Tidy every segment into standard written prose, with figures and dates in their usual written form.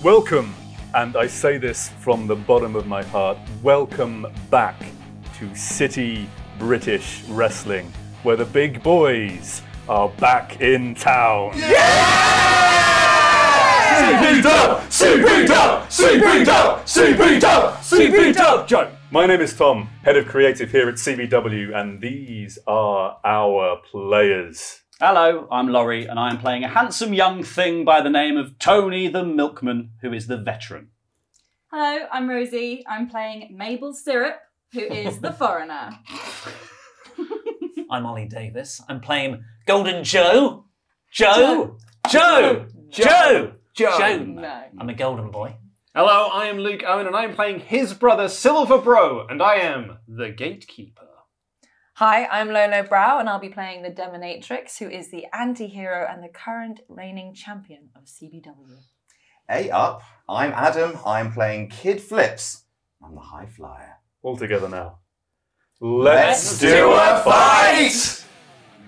Welcome, and I say this from the bottom of my heart, welcome back to City British Wrestling, where the big boys are back in town. CBW! Joe. My name is Tom, head of creative here at CBW, and these are our players. Hello, I'm Laurie, and I am playing a handsome young thing by the name of Tony the Milkman, who is the veteran. Hello, I'm Rosie. I'm playing Mabel Syrup, who is the foreigner. I'm Ollie Davis. I'm playing Golden Joe. Joe. No. I'm a golden boy. Hello, I am Luke Owen, and I am playing his brother Silver Bro, and I am the Gatekeeper. Hi, I'm Lolo Brow, and I'll be playing the Demonatrix, who is the anti-hero and the current reigning champion of CBW. Hey up, I'm Adam. I'm playing Kid Flips. I'm the High Flyer. All together now. Let's do a fight!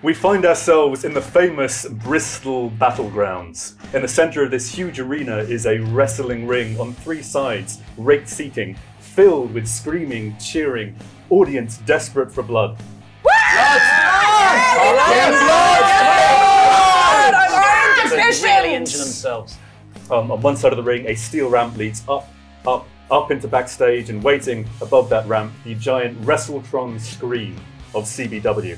We find ourselves in the famous Bristol Battlegrounds. In the centre of this huge arena is a wrestling ring on 3 sides, raked seating, filled with screaming, cheering, audience desperate for blood. They really injure themselves. On one side of the ring, a steel ramp leads up into backstage, and waiting above that ramp, the giant WrestleTron screen of CBW.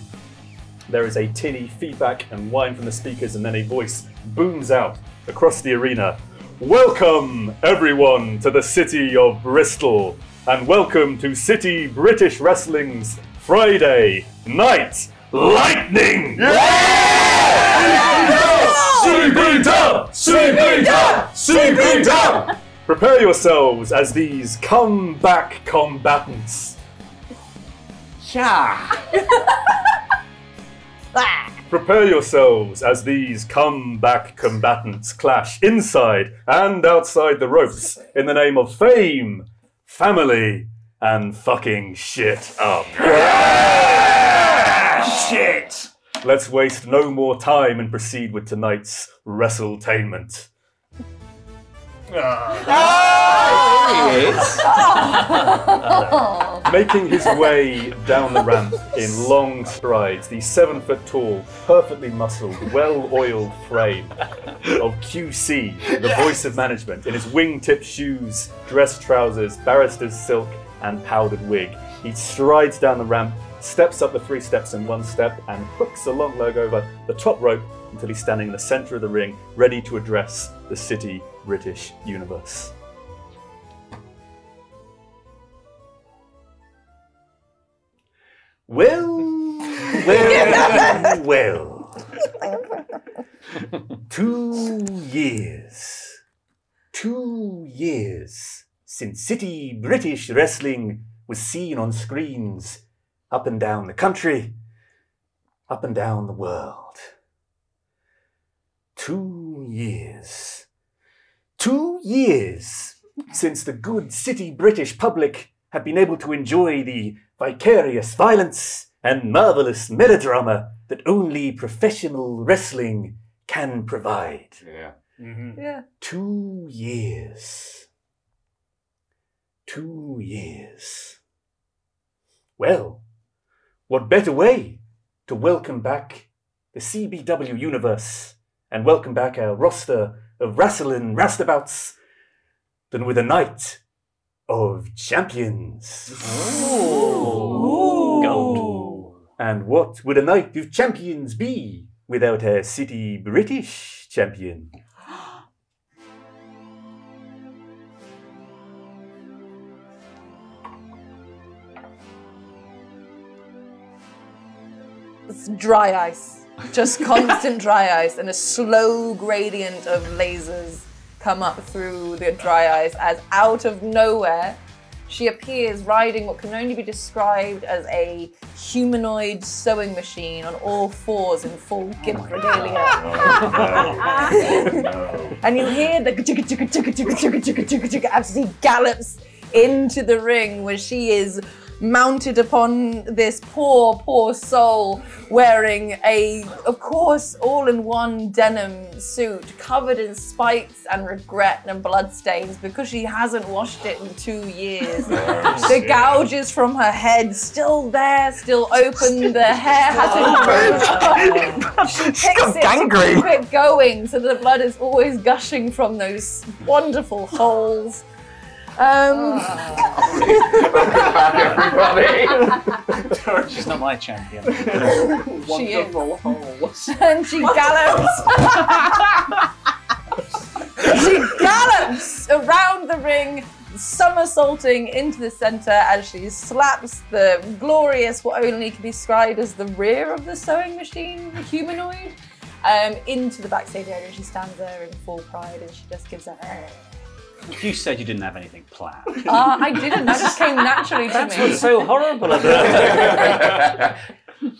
There is a tinny feedback and whine from the speakers, and then a voice booms out across the arena. Welcome, everyone, to the city of Bristol, and welcome to City British Wrestling's Friday Night Lightning! CBW! Prepare yourselves as these comeback combatants. Prepare yourselves as these comeback combatants clash inside and outside the ropes in the name of fame, family, and fucking shit up. Shit! Let's waste no more time and proceed with tonight's WrestleTainment. Making his way down the ramp in long strides, the 7-foot-tall, perfectly muscled, well-oiled frame of QC, the voice of management, in his wing-tip shoes, dress trousers, barrister's silk, and powdered wig. He strides down the ramp, steps up the 3 steps in 1 step, and hooks a long leg over the top rope until he's standing in the centre of the ring, ready to address the City British universe. Well. 2 years. 2 years since City British Wrestling was seen on screens up and down the country, up and down the world. 2 years. 2 years since the good City British public had been able to enjoy the vicarious violence and marvellous melodrama that only professional wrestling can provide. Yeah. 2 years. 2 years. Well, what better way to welcome back the CBW universe and welcome back our roster of wrestling roustabouts than with a night of champions. Gold. And what would a night of champions be without a City British champion? It's dry ice. Just constant dry ice, and a slow gradient of lasers come up through the dry ice as out of nowhere she appears riding what can only be described as a humanoid sewing machine on all 4s in full gimp regalia. And you hear the as she gallops into the ring, where she is mounted upon this poor soul wearing a, of course, all-in-one denim suit covered in spikes and regret and bloodstains because she hasn't washed it in 2 years. The gouges from her head still there, still open. The hair hasn't grown. She picks it to keep it going so the blood is always gushing from those wonderful holes. She's not my champion. She is. holes. And she gallops. She gallops around the ring, somersaulting into the center as she slaps the glorious, what only can be described as the rear of the sewing machine humanoid, into the backstage area. She stands there in full pride and she just gives a. You said you didn't have anything planned. I didn't. That just came naturally to me. What's so horrible about it?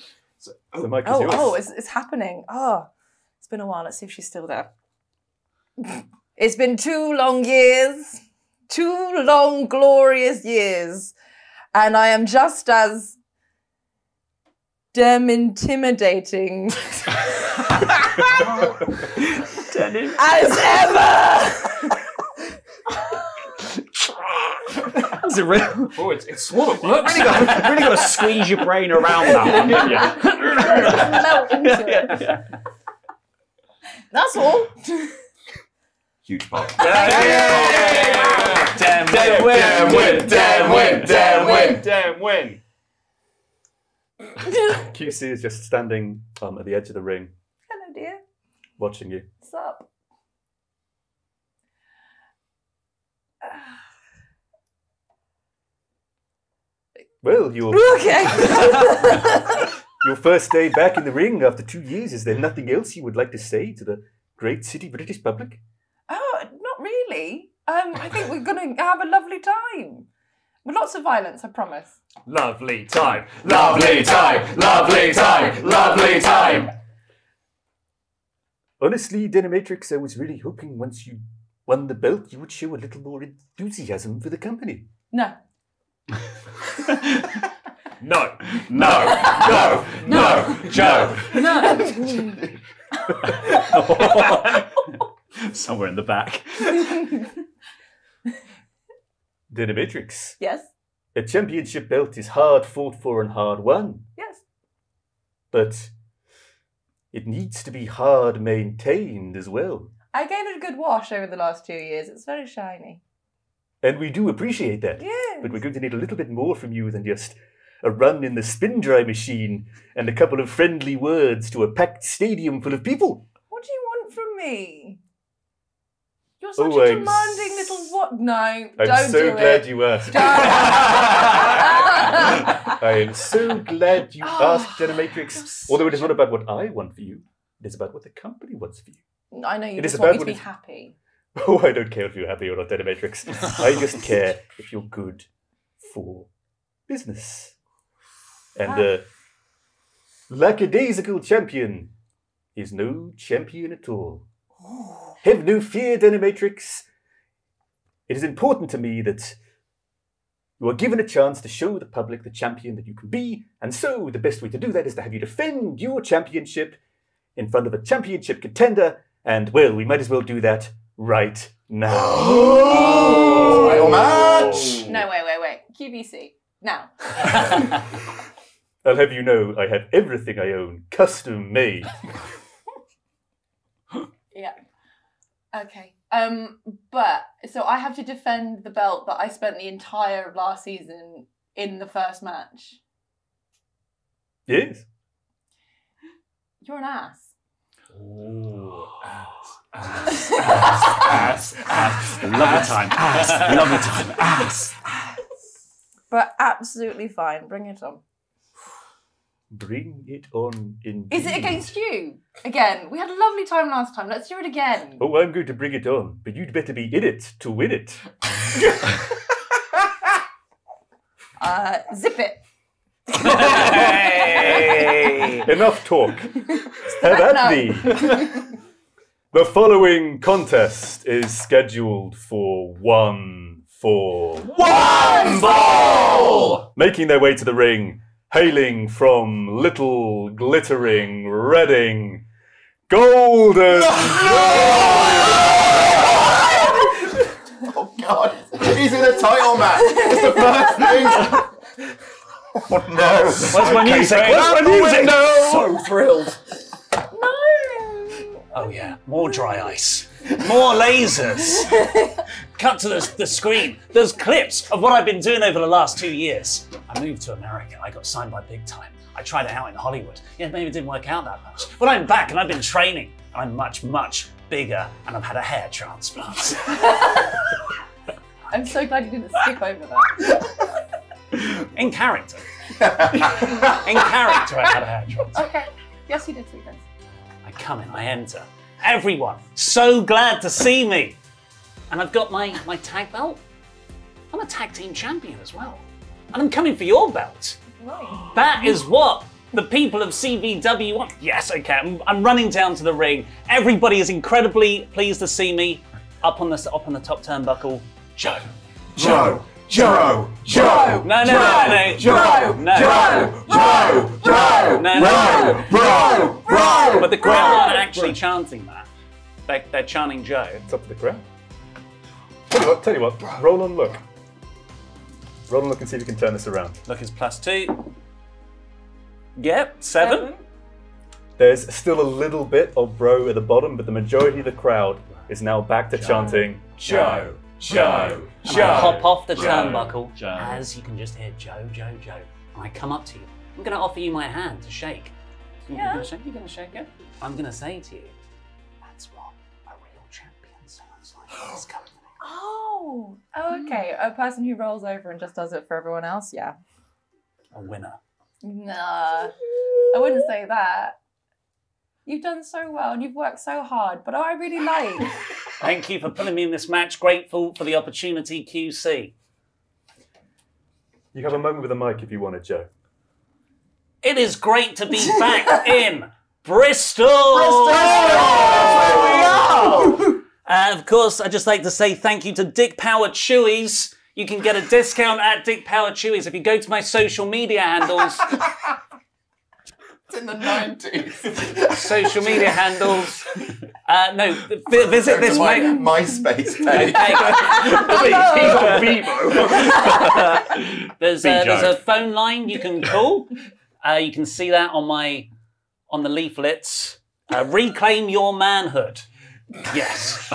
The mic is yours. It's happening. Oh, it's been a while. Let's see if she's still there. It's been 2 long years, 2 long, glorious years, and I am just as damn intimidating as ever. Is it real? Oh, it's sort of works. Really got to squeeze your brain around that one. Melt into it. That's all. Huge pop. Damn win. QC is just standing at the edge of the ring, Hello, dear. watching you. What's up? Well, your Okay. your first day back in the ring after 2 years. Is there nothing else you would like to say to the great city British public? Oh, not really. I think we're going to have a lovely time. With lots of violence, I promise. Lovely time. Lovely time, lovely time, lovely time. Honestly, Denimatrix, I was really hoping once you won the belt, you would show a little more enthusiasm for the company. No. No. Joe. Somewhere in the back. Denimatrix, Yes. a championship belt is hard fought for and hard won, Yes. but it needs to be hard maintained as well. I gave it a good wash over the last 2 years. It's very shiny. And we do appreciate that. Yes. But we're going to need a little bit more from you than just a run in the spin dry machine and a couple of friendly words to a packed stadium full of people. What do you want from me? You're such Oh, a I'm demanding little what? No, I'm don't so do glad it. you asked. Don't. I am so glad you asked, Denimatrix. Although it is not about what I want for you, it is about what the company wants for you. I know you It just is want me about to be what happy. Oh, I don't care if you're happy or not, Denimatrix. I just care if you're good for business. And a lackadaisical champion is no champion at all. Have no fear, Denimatrix. It is important to me that you are given a chance to show the public the champion that you can be, and so the best way to do that is to have you defend your championship in front of a championship contender, and, well, we might as well do that right now. Title match. No, wait. QVC. Now. I'll have you know I have everything I own custom made. Yeah. Okay. But so I have to defend the belt that I spent the entire of last season in the first match. Yes. You're an ass. Lovely time. Lovely time. But absolutely fine. Bring it on. Bring it on indeed. Is it against you? Again, we had a lovely time last time. Let's do it again. Oh, I'm going to bring it on, but you'd better be in it to win it. Zip it. Enough talk. Have at me. The following contest is scheduled for 1 for One ball! making their way to the ring, hailing from little glittering Reading, Golden. Oh God, he's in a title match. It's the first thing. Oh no! Where's my music? Where's my music? No! So thrilled. No! Oh yeah, more dry ice. More lasers. Cut to the screen. There's clips of what I've been doing over the last 2 years. I moved to America. I got signed by Big Time. I tried it out in Hollywood. Yeah, maybe it didn't work out that much. But I'm back and I've been training. I'm much, much bigger and I've had a hair transplant. I'm so glad you didn't skip over that. In character. In character, I had a hair transplant. Okay. Yes, you did, sweetness. I come in, I enter. Everyone, so glad to see me. And I've got my tag belt. I'm a tag team champion as well. And I'm coming for your belt. Right. That is what the people of CVW want. Yes, okay, I'm running down to the ring. Everybody is incredibly pleased to see me. Up on the top turnbuckle, Joe. Joe! Joe! Joe! No. Joe! No. Joe! Joe! No. Bro! But the crowd aren't actually chanting that. They're chanting Joe. It's up to the crowd. Tell you what, roll on look. Roll on look and see if you can turn this around. Look is +2. Yep, 7. There's still a little bit of bro at the bottom, but the majority of the crowd is now back to chanting Joe! Joe! And I hop off the Joe. turnbuckle Joe. as you can just hear Joe. And I come up to you. I'm going to offer you my hand to shake. You're Yeah. going to shake? You're going to shake it? I'm going to say to you, that's what a real champion sounds like. It's coming. Oh, okay. A person who rolls over and just does it for everyone else? Yeah. A winner. Nah, I wouldn't say that. You've done so well and you've worked so hard, but I really like. Thank you for putting me in this match. Grateful for the opportunity, QC. You have a moment with a mic if you want it, Joe. It is great to be back in Bristol! Of course, I'd just like to say thank you to Dick Power Chewies. You can get a discount at Dick Power Chewies if you go to my social media handles. It's in the 90s. Social media handles. No, visit this my way. MySpace page. There's a phone line you can call. You can see that on the leaflets. Reclaim your manhood. Yes.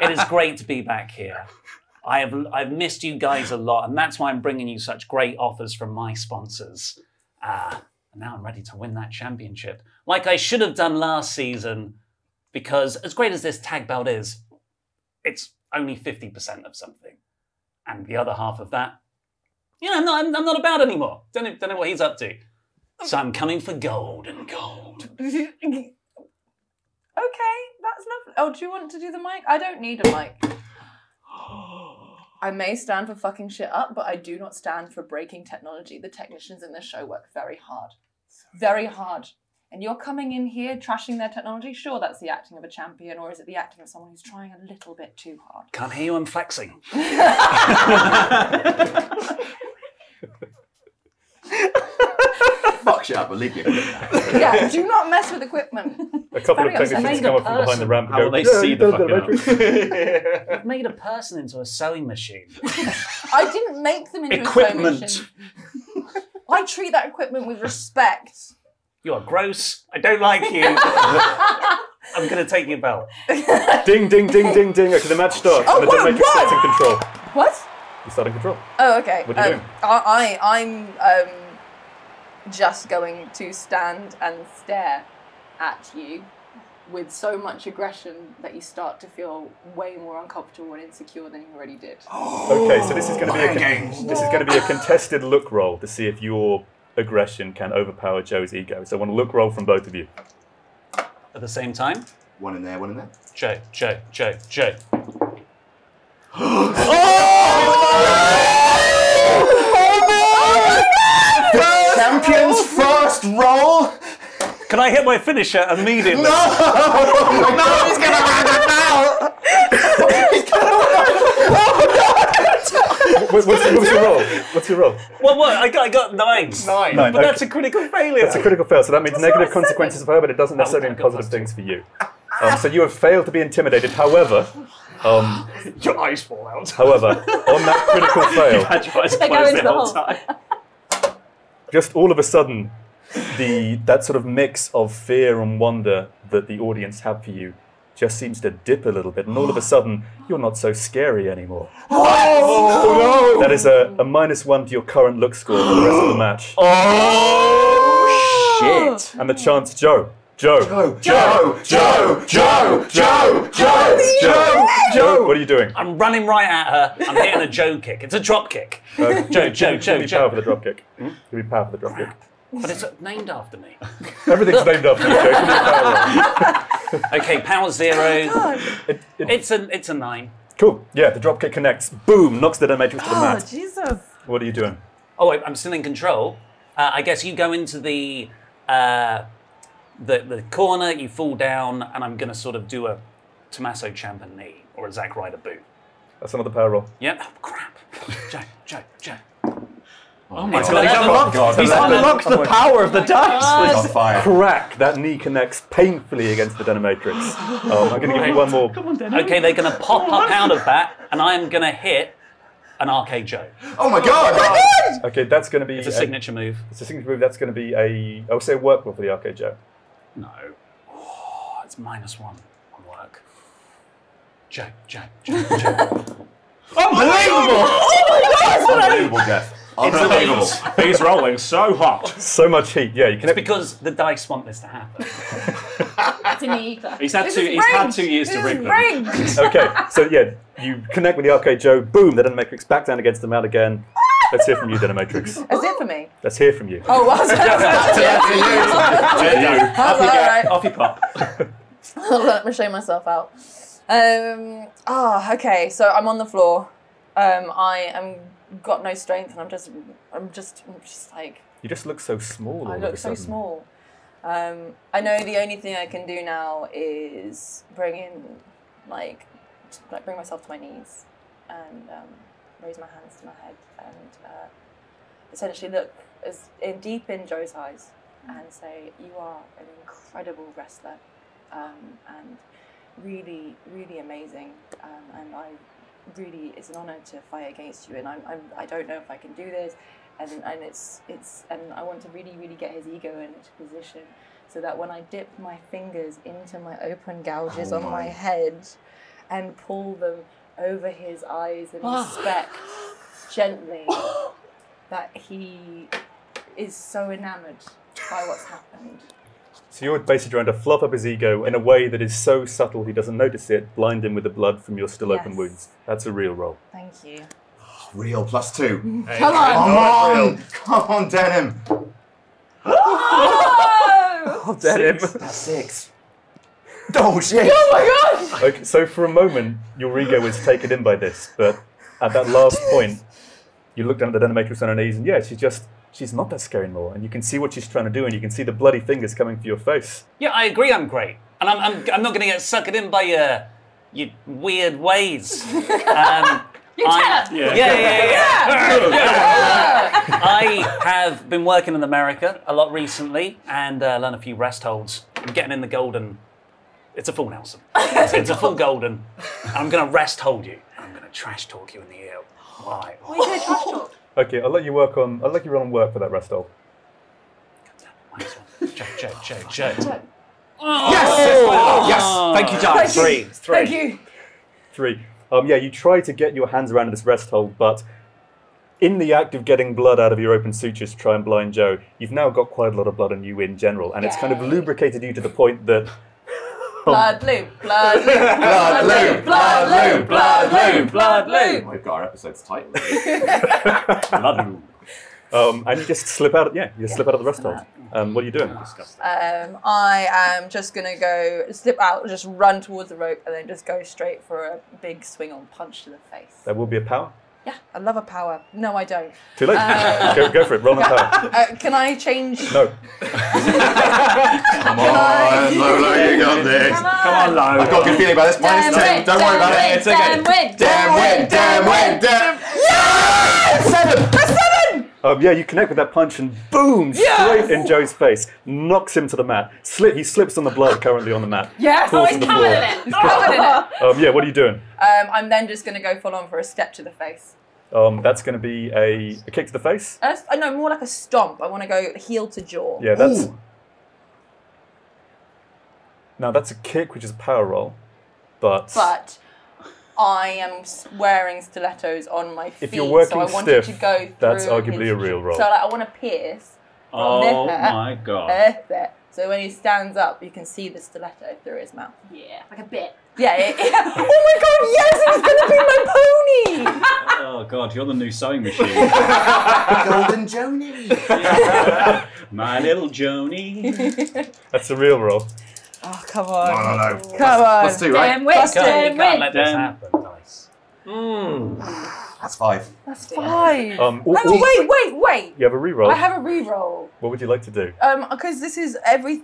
It is great to be back here. I've missed you guys a lot, and that's why I'm bringing you such great offers from my sponsors. And now I'm ready to win that championship, like I should have done last season, because as great as this tag belt is, it's only 50% of something. And the other half of that, I'm not about anymore. Don't know what he's up to. So I'm coming for gold and gold. Okay, that's lovely. Oh, do you want to do the mic? I don't need a mic. I may stand for fucking shit up, but I do not stand for breaking technology. The technicians in this show work very hard. Very hard. And you're coming in here trashing their technology? Sure, that's the acting of a champion, or is it the acting of someone who's trying a little bit too hard? Can't hear you, I'm flexing. Fuck shit up, believe me. Yeah, do not mess with equipment. A couple of Very upsetting. technicians come up from behind the ramp and How go, will they "Yeah, see you the done that, fucking Matrix." I've made a person into a sewing machine. I didn't make them into a Equipment. sewing machine. I treat that equipment with respect. You are gross. I don't like you. I'm going to take your belt. Ding, ding, ding, ding, ding. Okay, the match starts. Oh, and the whoa, Matrix whoa! starts in control. What? You start in control. Oh, okay. What are you doing? I'm just going to stand and stare at you with so much aggression that you start to feel way more uncomfortable and insecure than you already did. Okay, so this is going to be a contested look roll to see if your aggression can overpower Joe's ego. So I want a look roll from both of you. At the same time, One in there, one in there. Joe. Champion's first roll. Can I hit my finisher immediately? No, he's gonna win the belt. He's gonna win. Oh What's your roll? What's your roll? Well, what? I got 9. 9. Nine. But Okay. that's a critical failure. It's a critical fail, so that means negative consequences for her, but it doesn't necessarily mean positive things for you. So you have failed to be intimidated. However, Your eyes fall out. on that critical fail, Had your eyes They go closed into the the whole hole. time. just all of a sudden, that sort of mix of fear and wonder that the audience have for you just seems to dip a little bit, and all of a sudden, you're not so scary anymore. Oh, no! That is a -1 to your current look score for the rest of the match. Shit. And the chance, Joe. Joe! What are you doing? I'm running right at her. I'm hitting a Joe kick. It's a drop kick. Joe. Give me power for the dropkick. Give me power for the dropkick. But it's named after me. Everything's named after you, Joe. Give me a power roll. Okay, power 0. It- It's a 9. Cool. Yeah, the dropkick connects. Boom! Knocks the Detonatrix to the Oh, mat. Jesus. What are you doing? Oh, wait, I'm still in control. I guess you go into the corner, you fall down, and I'm going to sort of do a Tommaso Ciampa knee or a Zack Ryder boot. That's another power roll. Yep. Oh, crap. Joe. Oh my It's god, he's 11. unlocked, he's unlocked the power of the dice! He's on fire. Crack! That knee connects painfully against the Detonatrix. I'm going to give you one more. Come on, Daniel. Okay, they're going to pop up out of that, and I'm going to hit an Arcade Joe. Oh my god! Okay, that's going to be It's a signature move. It's a signature move. That's going to be a. I'll say work roll for the Arcade Joe. No. Oh, it's -1 on work. Joe. Unbelievable! Unbelievable, Jeff. Unbelievable. He's rolling so hot. So much heat. Yeah, you It's connect. because the dice want this to happen. It's in the ether. He's had This two. is He's had rigged. 2 years to This rig is them. rigged. Okay, so yeah, you connect with the Arcade Joe. Boom! The Detonatrix back down against the mat again. Let's hear from you, Detonatrix. That's it for me. Let's hear from you. Oh, was it? Off you go. Alright. Off you pop. Let me show myself out. Okay. So I'm on the floor. I am got no strength, and I'm just like You just look so small. All I of look a so sudden. small. I know the only thing I can do now is bring myself to my knees and raise my hands to my head and essentially look deep in Joe's eyes and say, "You are an incredible wrestler and really, really amazing. And it's an honor to fight against you. And I don't know if I can do this. And I want to really, really get his ego into position so that when I dip my fingers into my open gouges on my head and pull them over his eyes and inspect gently, that he is so enamored by what's happened. So you're basically trying to fluff up his ego in a way that is so subtle he doesn't notice it, blind him with the blood from your still open Yes. wounds. That's a real roll. Thank you. Real +2. Come on! Come on, Denim. Oh! That's 6. Oh shit! Oh my god! Okay, so for a moment, your ego is taken in by this, but at that last point, you look down at the Detonatrix on her knees, and yeah, she's not that scary anymore, and you can see what she's trying to do, and you can see the bloody fingers coming for your face. Yeah, I agree. I'm great, and I'm not going to get suckered in by your weird ways. I have been working in America a lot recently and learned a few rest holds. I'm getting in the golden. It's a full Nelson. It's a full golden. I'm going to rest hold you. I'm going to trash talk you in the ear. Why? What are you going to trash talk? Okay, I'll let you run on work for that rest hold. Joe. Yes! Thank you, John. Three. Thank you. 3. Yeah, you try to get your hands around this rest hold, but in the act of getting blood out of your open sutures to try and blind Joe, you've now got quite a lot of blood on you in general, and it's kind of Yay. lubricated you to the point that Blood loop, blood loop, Blood loop, blood loop, blood loop, blood loop. We've got our episode's title. and you just slip out. You just slip out of the rest hold. What are you doing? I am just gonna go slip out, just run towards the rope, and then just go straight for a big swing on punch to the face. There will be a power. Yeah, I love a power. No, I don't. Too late. Go for it. Roll on power. Can I change? No. Come on, Lolo, you got this. Come on, Lo. I've got a good feeling about this. Minus 10. Don't worry about it. It's okay. Damn win. Yeah! 7. Yeah, you connect with that punch and boom, straight in Joe's face. Knocks him to the mat. He slips on the blood currently on the mat. Yes, Falls He's to the covered floor. in it. He's covered in it. Yeah, what are you doing? I'm then just going to go full on for a step to the face. That's going to be a kick to the face. No, more like a stomp. I want to go heel to jaw. Yeah, that's... Now, that's a kick, which is a power roll. But I am wearing stilettos on my feet. if you're working so I wanted stiff, to go through that's arguably his- a real roll. So like, I want to pierce from Oh this my god. there. So when he stands up, you can see the stiletto through his mouth. Yeah, like a bit. Yeah. Oh my god, yes, it was going to be my pony! Oh god, you're the new sewing machine. Golden Joni. My little Joni. That's a real roll. Oh, come on. No. Come on. That's 2, right? Damn win, You damn can't win. let this Damn. happen, Dice. That's 5. That's 5. All- Hang on, wait. You have a reroll. I have a reroll. What would you like to do? Because this is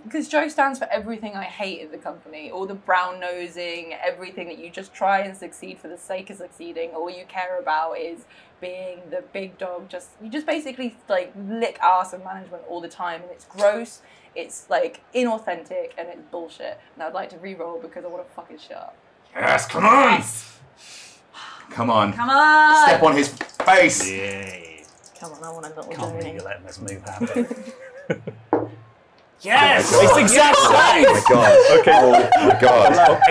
because Joe stands for everything I hate in the company. All the brown nosing, everything that you just try and succeed for the sake of succeeding. All you care about is being the big dog. You just basically like lick ass of management all the time, and it's gross. It's like inauthentic and it's bullshit. And I'd like to reroll because I want to fucking shut up. Yes, come on. Come on. Come on. Step on his face. Yay. Come on, I want a little Can't believe Johnny. you're letting this move happen. Yes! Oh my It's exact Oh my god. Okay. Oh my god.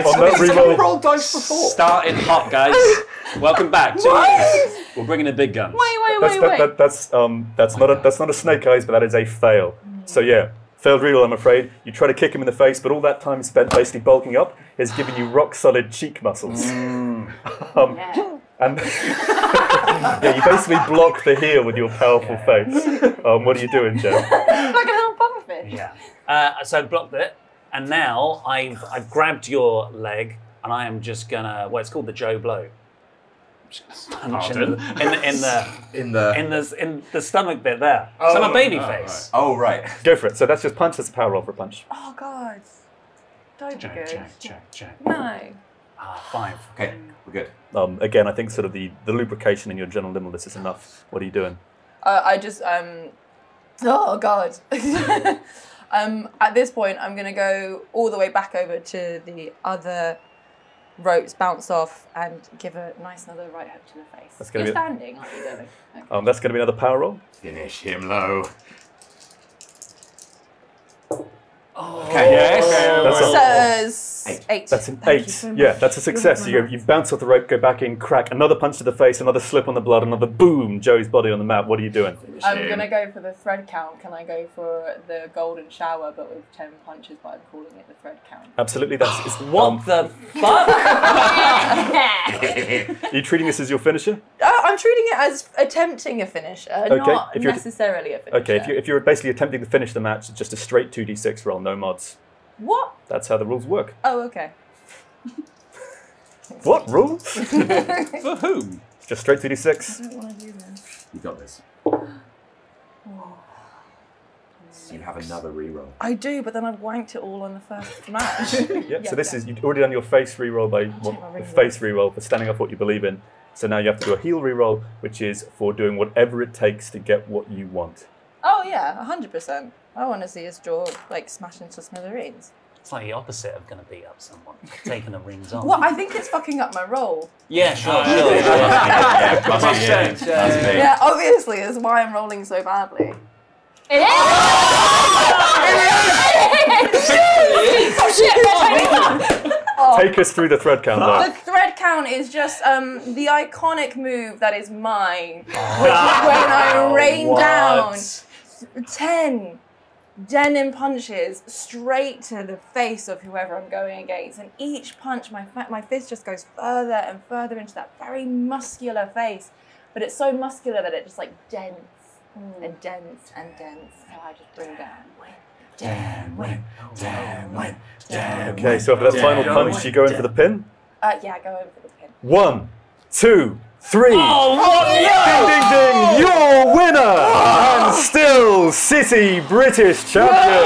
On that reroll, Roll dice before. Starting hot, guys. Welcome back to you. We're bringing in big guns. Wait. that's not a snake eyes, but that is a fail. So yeah, failed reroll, I'm afraid. You try to kick him in the face, but all that time spent basically bulking up has given you rock solid cheek muscles. And yeah, you basically block the heel with your powerful face. What are you doing, Joe? Like a little pufferfish. Yeah. So I've blocked it, and now I've grabbed your leg, and I am just gonna. Well, it's called the Joe blow. Just gonna punch in the stomach bit there. So I'm a baby face. Oh, right. Go for it. So that's just punch. That's a power roll for a punch. Oh god. Don't be good. Check. No. 5. Okay, we're good. Again, I think sort of the lubrication in your general nimbleness is enough. What are you doing? I just oh god. At this point, I'm gonna go all the way back over to the other ropes, bounce off, and give a nice another right hook to the face. That's gonna You're be- standing, aren't you, Billy? Okay. That's going to be another power roll. Finish him low. Okay. Yeah. That's a, 8. that's an Thank you 8. so Yeah, much. that's a success. You bounce off the rope, go back in, crack, another punch to the face, another slip on the blood, another boom, Joey's body on the mat. What are you doing? I'm gonna go for the thread count. Can I go for the golden shower, but with 10 punches? But I'm calling it the thread count. Absolutely, that's. What the fuck? Are you treating this as your finisher? I'm treating it as attempting a finisher, not if you're- necessarily a finisher. Okay, if you're basically attempting to finish the match, it's just a straight 2d6 roll, no mods. What? That's how the rules work. Oh, okay. What rules? For whom? Just straight 2d6. I don't want to do this. You got this. You have another reroll. I do, but then I've wanked it all on the first match. Yeah, so this is, you've already done your face reroll by my face reroll for standing up what you believe in. So now you have to do a heel reroll, which is for doing whatever it takes to get what you want. Oh yeah, 100%. I want to see his jaw like smash into smithereens. It's like the opposite of going to beat up someone. Taking the rings off. Well, I think it's fucking up my roll. Yeah, sure. Yeah, must be, yeah, must be. Yeah, obviously, that's why I'm rolling so badly. It is! Take us through the thread count The though. thread count is just the iconic move that is mine, which is when I rain down 10 denim punches straight to the face of whoever I'm going against, and each punch, my fist just goes further and further into that very muscular face, but it's so muscular that it just like dents and dents and dents. So I just bring down. Okay, so after that final punch, you go in for the pin. Yeah, go over for the pin. 1, 2, 3. Oh, what? Ding, ding, ding! Your winner and still City British champion,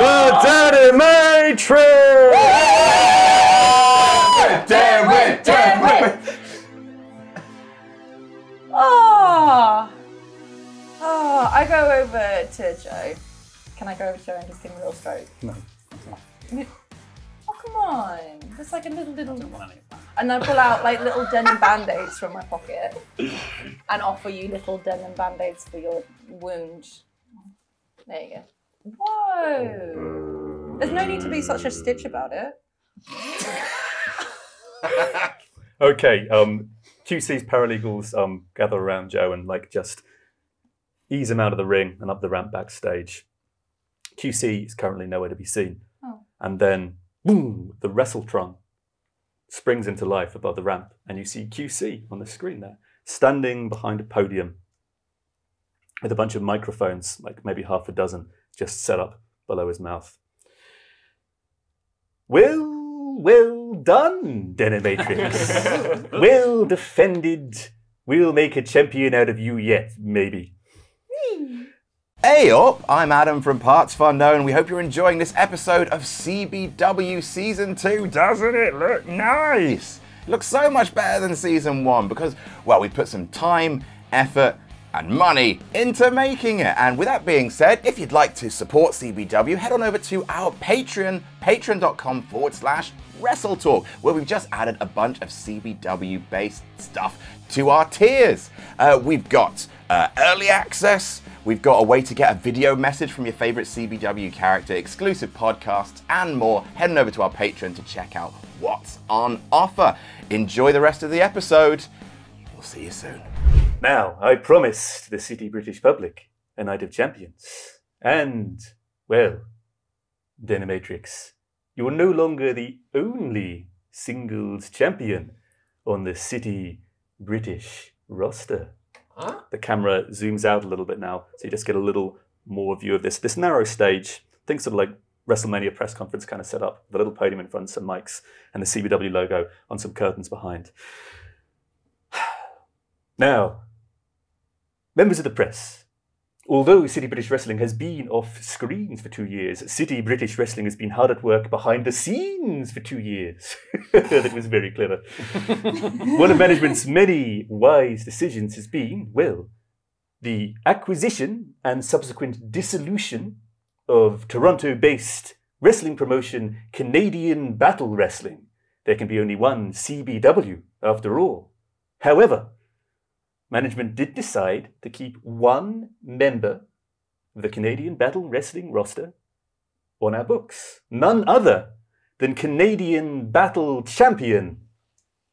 the Danimatrix! Damn win! Damn win! Oh, I go over to Joe. Can I go over to Joe and just give him a little stroke? No. Oh, come on. Just like a little. And I pull out like little denim band-aids from my pocket and offer you little denim band-aids for your wound. There you go. Whoa. There's no need to be such a stitch about it. Okay, QC's paralegals gather around Joe and like just ease him out of the ring and up the ramp backstage. QC is currently nowhere to be seen. Oh. And then, boom, the Wrestletron springs into life above the ramp, and you see QC on the screen there, standing behind a podium with a bunch of microphones, like maybe half a dozen, just set up below his mouth. Well done, Danimatrix. Well defended. We'll make a champion out of you yet, maybe. Hey up, I'm Adam from Parts Fun Known. We hope you're enjoying this episode of CBW Season 2. Doesn't it look nice? It looks so much better than Season 1 because, well, we put some time, effort, and money into making it. And with that being said, if you'd like to support CBW, head on over to our Patreon, patreon.com/WrestleTalk, where we've just added a bunch of CBW-based stuff to our tiers. We've got early access, we've got a way to get a video message from your favorite CBW character, exclusive podcasts, and more. Head on over to our Patreon to check out what's on offer. Enjoy the rest of the episode. We'll see you soon. Now, I promised the City British public a night of champions. And, well, Danimatrix, you're no longer the only singles champion on the City British roster. Huh? The camera zooms out a little bit now, so you just get a little more view of this narrow stage. Think sort of like WrestleMania press conference kind of set up, the little podium in front, some mics, and the CBW logo on some curtains behind. Now, members of the press, although City British Wrestling has been off screens for 2 years, City British Wrestling has been hard at work behind the scenes for 2 years. That was very clever. One of management's many wise decisions has been, well, the acquisition and subsequent dissolution of Toronto-based wrestling promotion Canadian Battle Wrestling. There can be only one CBW, after all. However, management did decide to keep one member of the Canadian Battle Wrestling roster on our books. None other than Canadian Battle Champion,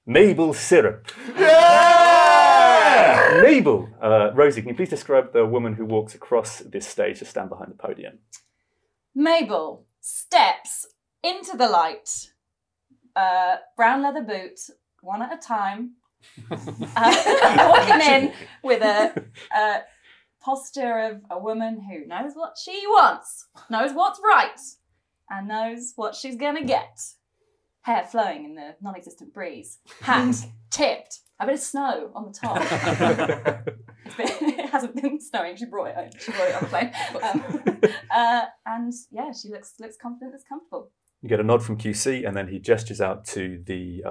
Mabel Syrup. Yeah! Mabel, Rosie, can you please describe the woman who walks across this stage to stand behind the podium? Mabel steps into the light, brown leather boots, one at a time, walking in with a posture of a woman who knows what she wants, knows what's right, and knows what she's gonna get. Hair flowing in the non-existent breeze, hat tipped, a bit of snow on the top. It hasn't been snowing. She brought it home. She brought it on the plane. And yeah, she looks confident, it's comfortable. You get a nod from QC, and then he gestures out to the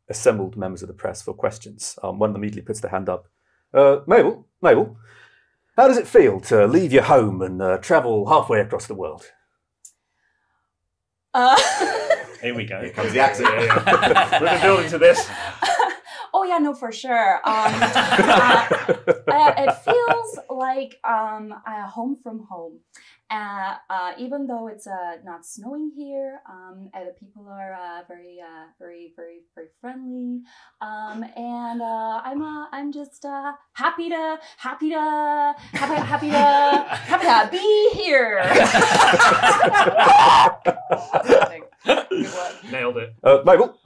assembled members of the press for questions. One of them immediately puts their hand up. Mabel, how does it feel to leave your home and travel halfway across the world? Here we go. Here comes the accent. We've been building to this. Oh yeah, no, for sure. It feels like a home from home. Even though it's not snowing here, the people are very friendly, and I'm just happy to be here. Good work. Nailed it. Mabel,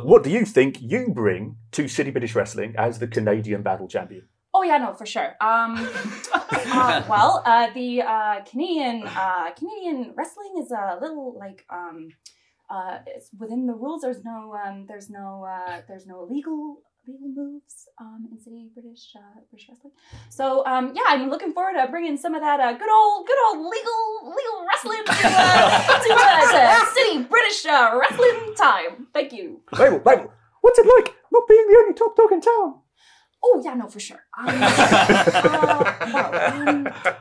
what do you think you bring to City British Wrestling as the Canadian Battle Champion? Oh yeah, no, for sure. Well, the Canadian wrestling is a little like it's within the rules. There's no legal legal moves in City British Wrestling. So yeah, I'm looking forward to bringing some of that good old legal wrestling to City British Wrestling time. Thank you. Mabel, what's it like not being the only top dog in town? Oh yeah, no, for sure.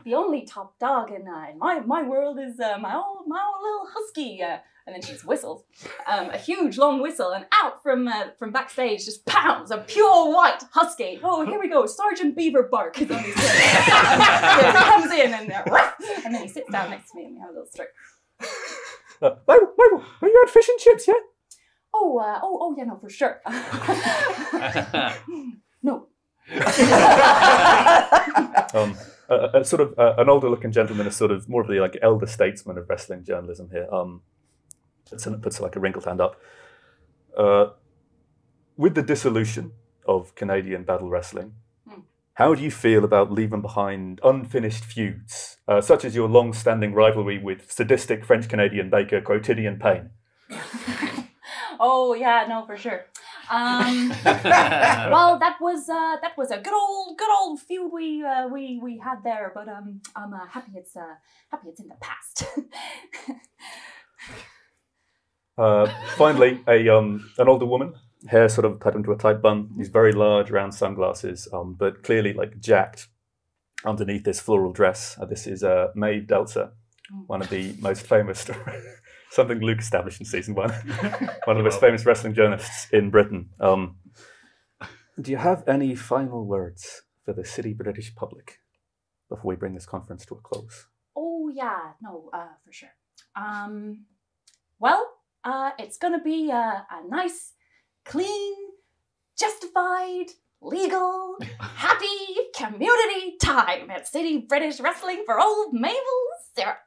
The only top dog in my world is my old little husky. And then she just whistles, a huge long whistle, and out from backstage just pounds a pure white husky. Oh, here we go, Sergeant Beaver Bark is on his way. He comes in and then he sits down next to me and we have a little stroke. Mabel, have you had fish and chips yet? Oh yeah, no, for sure. No. Sort of an older-looking gentleman is sort of more of the like elder statesman of wrestling journalism here. Puts like a wrinkled hand up. With the dissolution of Canadian battle wrestling, how do you feel about leaving behind unfinished feuds, such as your long-standing rivalry with sadistic French-Canadian baker Quotidian Payne? Oh yeah, no, for sure. Well, that was a good old feud we had there, but I'm happy it's in the past. Finally, an older woman, hair sort of tied into a tight bun, these very large round sunglasses, but clearly like jacked underneath this floral dress. This is Maeve Delta, one of the most famous, something Luke established in season 1, one of the most famous wrestling journalists in Britain. Do you have any final words for the City British public before we bring this conference to a close? Oh yeah, no, for sure. Well, it's going to be a nice, clean, justified, legal, happy community time at City British Wrestling for old Mabel Syrup.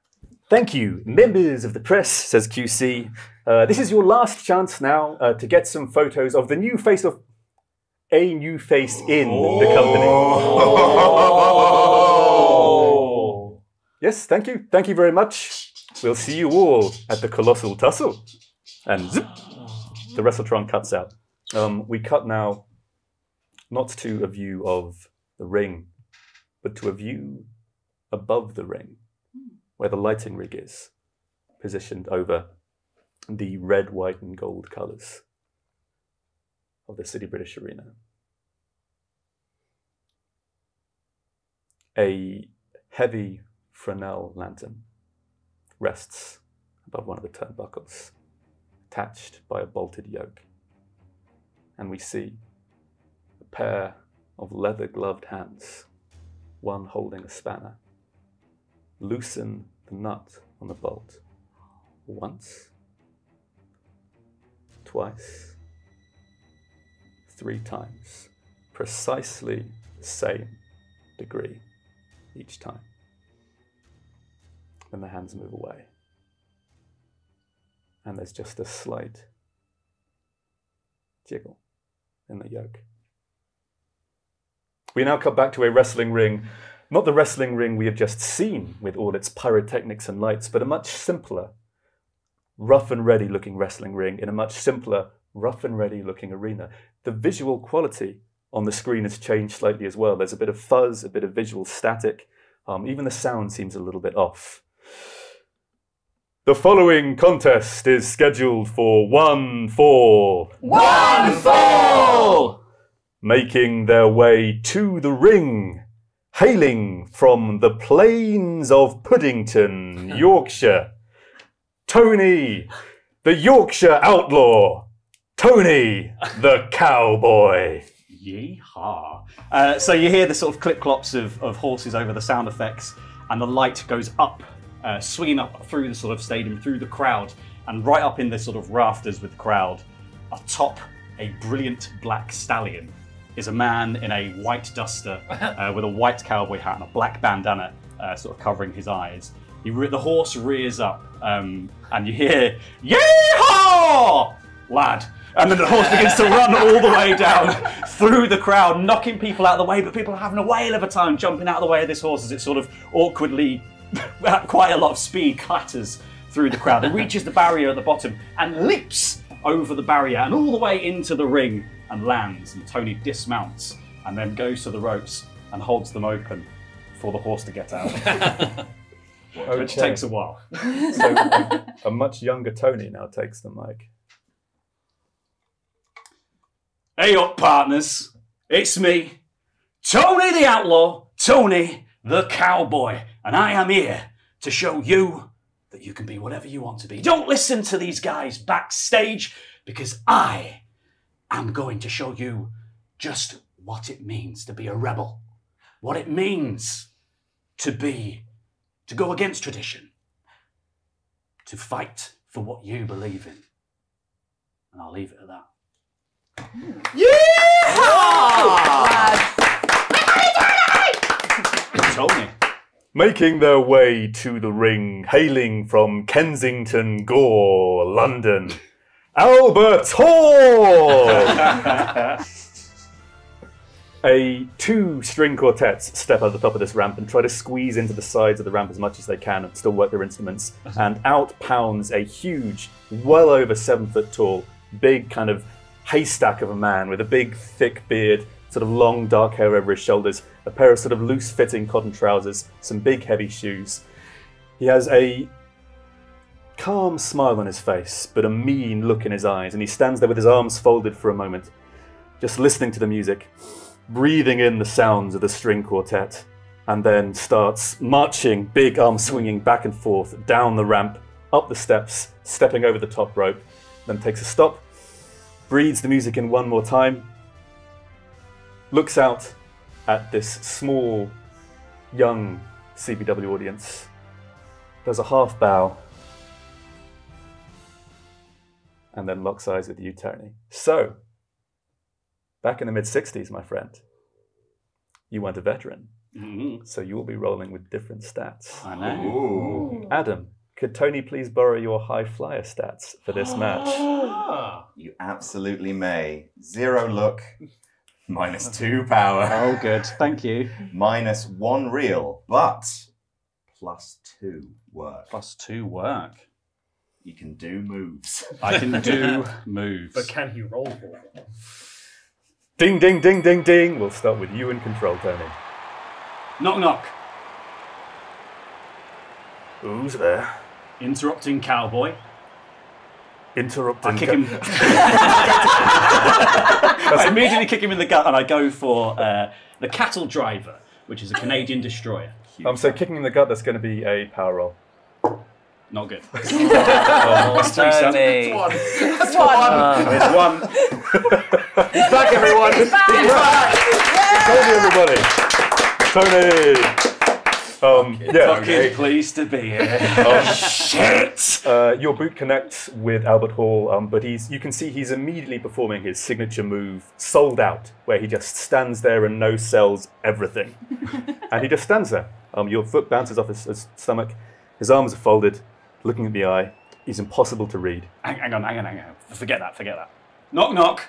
Thank you, members of the press, says QC. This is your last chance now to get some photos of the new face in the company. Oh. Yes, thank you. Thank you very much. We'll see you all at the Colossal Tussle. And zip, the Wrestletron cuts out. We cut now not to a view of the ring, but to a view above the ring, where the lighting rig is, positioned over the red, white, and gold colours of the City British Arena. A heavy Fresnel lantern rests above one of the turnbuckles, attached by a bolted yoke. And we see a pair of leather-gloved hands, one holding a spanner, loosen the nut on the bolt. Once, twice, 3 times, precisely the same degree each time. Then the hands move away. And there's just a slight jiggle in the yoke. We now cut back to a wrestling ring, not the wrestling ring we have just seen with all its pyrotechnics and lights, but a much simpler, rough and ready looking wrestling ring in a much simpler, rough and ready looking arena. The visual quality on the screen has changed slightly as well. There's a bit of fuzz, a bit of visual static. Even the sound seems a little bit off. The following contest is scheduled for 1 fall. 1 fall! Making their way to the ring, hailing from the plains of Puddington, Yorkshire, Tony, the Yorkshire outlaw, Tony, the cowboy. Yeehaw. So you hear the sort of clip-clops of horses over the sound effects, and the light goes up, swinging up through the sort of stadium, through the crowd, and right up in the sort of rafters with the crowd, atop a brilliant black stallion, is a man in a white duster with a white cowboy hat and a black bandana sort of covering his eyes. The horse rears up, and you hear, "Yeehaw, lad!" And then the horse begins to run all the way down through the crowd, knocking people out of the way, but people are having a whale of a time jumping out of the way of this horse as it sort of awkwardly, at quite a lot of speed, clatters through the crowd. It reaches the barrier at the bottom and leaps over the barrier and all the way into the ring and lands. And Tony dismounts and then goes to the ropes and holds them open for the horse to get out, which takes a while. So a much younger Tony now takes the mic. Hey up, partners. It's me, Tony the Outlaw, Tony the Cowboy, and I am here to show you that you can be whatever you want to be. Don't listen to these guys backstage, because I am going to show you just what it means to be a rebel, what it means to go against tradition, to fight for what you believe in. And I'll leave it at that. Tony. Making their way to the ring, hailing from Kensington Gore, London, Albert Hall! Two string quartets step at the top of this ramp and try to squeeze into the sides of the ramp as much as they can and still work their instruments. And out pounds a huge, well over 7 foot tall, big kind of haystack of a man with a big thick beard, sort of long dark hair over his shoulders, a pair of sort of loose fitting cotton trousers, some big heavy shoes. He has a calm smile on his face, but a mean look in his eyes, and he stands there with his arms folded for a moment, just listening to the music, breathing in the sounds of the string quartet, and then starts marching, big arms swinging back and forth, down the ramp, up the steps, stepping over the top rope, then takes a stop, breathes the music in one more time, looks out at this small, young CBW audience, does a half bow, and then locks eyes with you, Tony. So, back in the mid-60s, my friend, you weren't a veteran, so you will be rolling with different stats. I know. Ooh. Adam, could Tony please borrow your high flyer stats for this match? You absolutely may. 0 look, -2 power, Oh, good. Thank you. -1 real, but +2 work. +2 work. You can do moves. I can do moves. But can he roll for it? Ding, ding, ding, ding, ding. We'll start with you in control, Tony. Knock, knock. Who's there? Interrupting cowboy. Interrupting. I kick him. I immediately kick him in the gut, and I go for the Cattle Driver, which is a Canadian destroyer. So kicking in the gut, that's going to be a power roll. Not good. Oh, Tony. Tony. That's one. It's one. He's back, everyone! He's back! Tony, everybody! Tony! Yeah. Fucking pleased to be here. Shit! Your boot connects with Albert Hall, but you can see he's immediately performing his signature move, Sold Out, where he just stands there and no-sells everything. And he just stands there. Your foot bounces off his stomach, his arms are folded, looking at the eye. He's impossible to read. Hang on. Forget that. Knock, knock.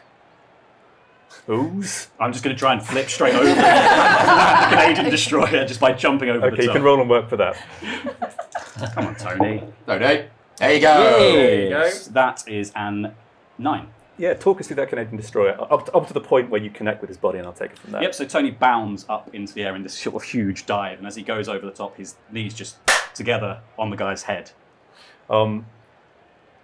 Who's? I'm just going to try and flip straight over the Canadian destroyer just by jumping over the Okay, you top. can roll and work for that. Come on, Tony. Tony, there you go. Yes, that is an 9. Yeah, talk us through that Canadian destroyer, up to the point where you connect with his body, and I'll take it from there. Yep, so Tony bounds up into the air in this sort of huge dive, and as he goes over the top, his knees just together on the guy's head.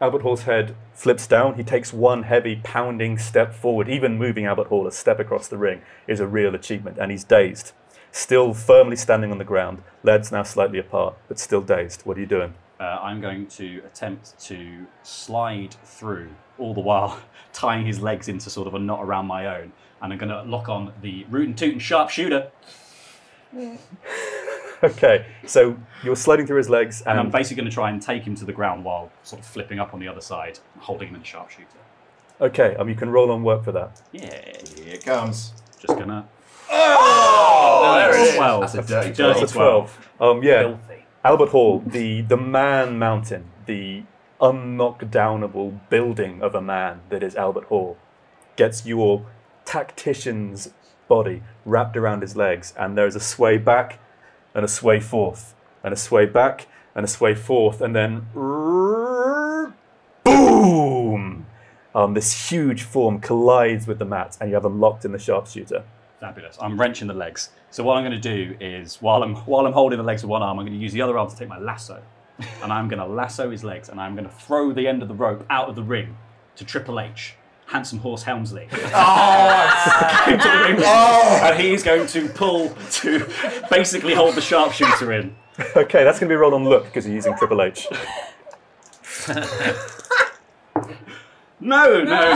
Albert Hall's head flips down. He takes one heavy, pounding step forward. Even moving Albert Hall a step across the ring is a real achievement, and he's dazed. Still firmly standing on the ground, legs now slightly apart, but still dazed. What are you doing? I'm going to attempt to slide through, all the while tying his legs into sort of a knot around my own, and I'm going to lock on the rootin' tootin' sharpshooter. Okay, so you're sliding through his legs, And I'm basically going to try and take him to the ground while sort of flipping up on the other side, holding him in the sharpshooter. okay, you can roll on work for that. Yeah, Here it comes. just gonna. Oh, there it is. 12. That's a dirty Dirty 12. 12. Yeah, Filthy. Albert Hall, the man mountain, the unknockdownable building of a man that is Albert Hall, gets your tactician's body wrapped around his legs, and there's a sway back and a sway forth and a sway back and a sway forth, and then boom, this huge form collides with the mat, and you have them locked in the sharpshooter. Fabulous. I'm wrenching the legs. So what I'm going to do is, while I'm holding the legs with one arm, I'm going to use the other arm to take my lasso, and I'm going to lasso his legs, and I'm going to throw the end of the rope out of the ring to Triple H, Handsome Horse Helmsley. Into the ring, and he's going to pull to basically hold the sharpshooter in. Okay, that's going to be rolled on look because you're using Triple H. No. Nay,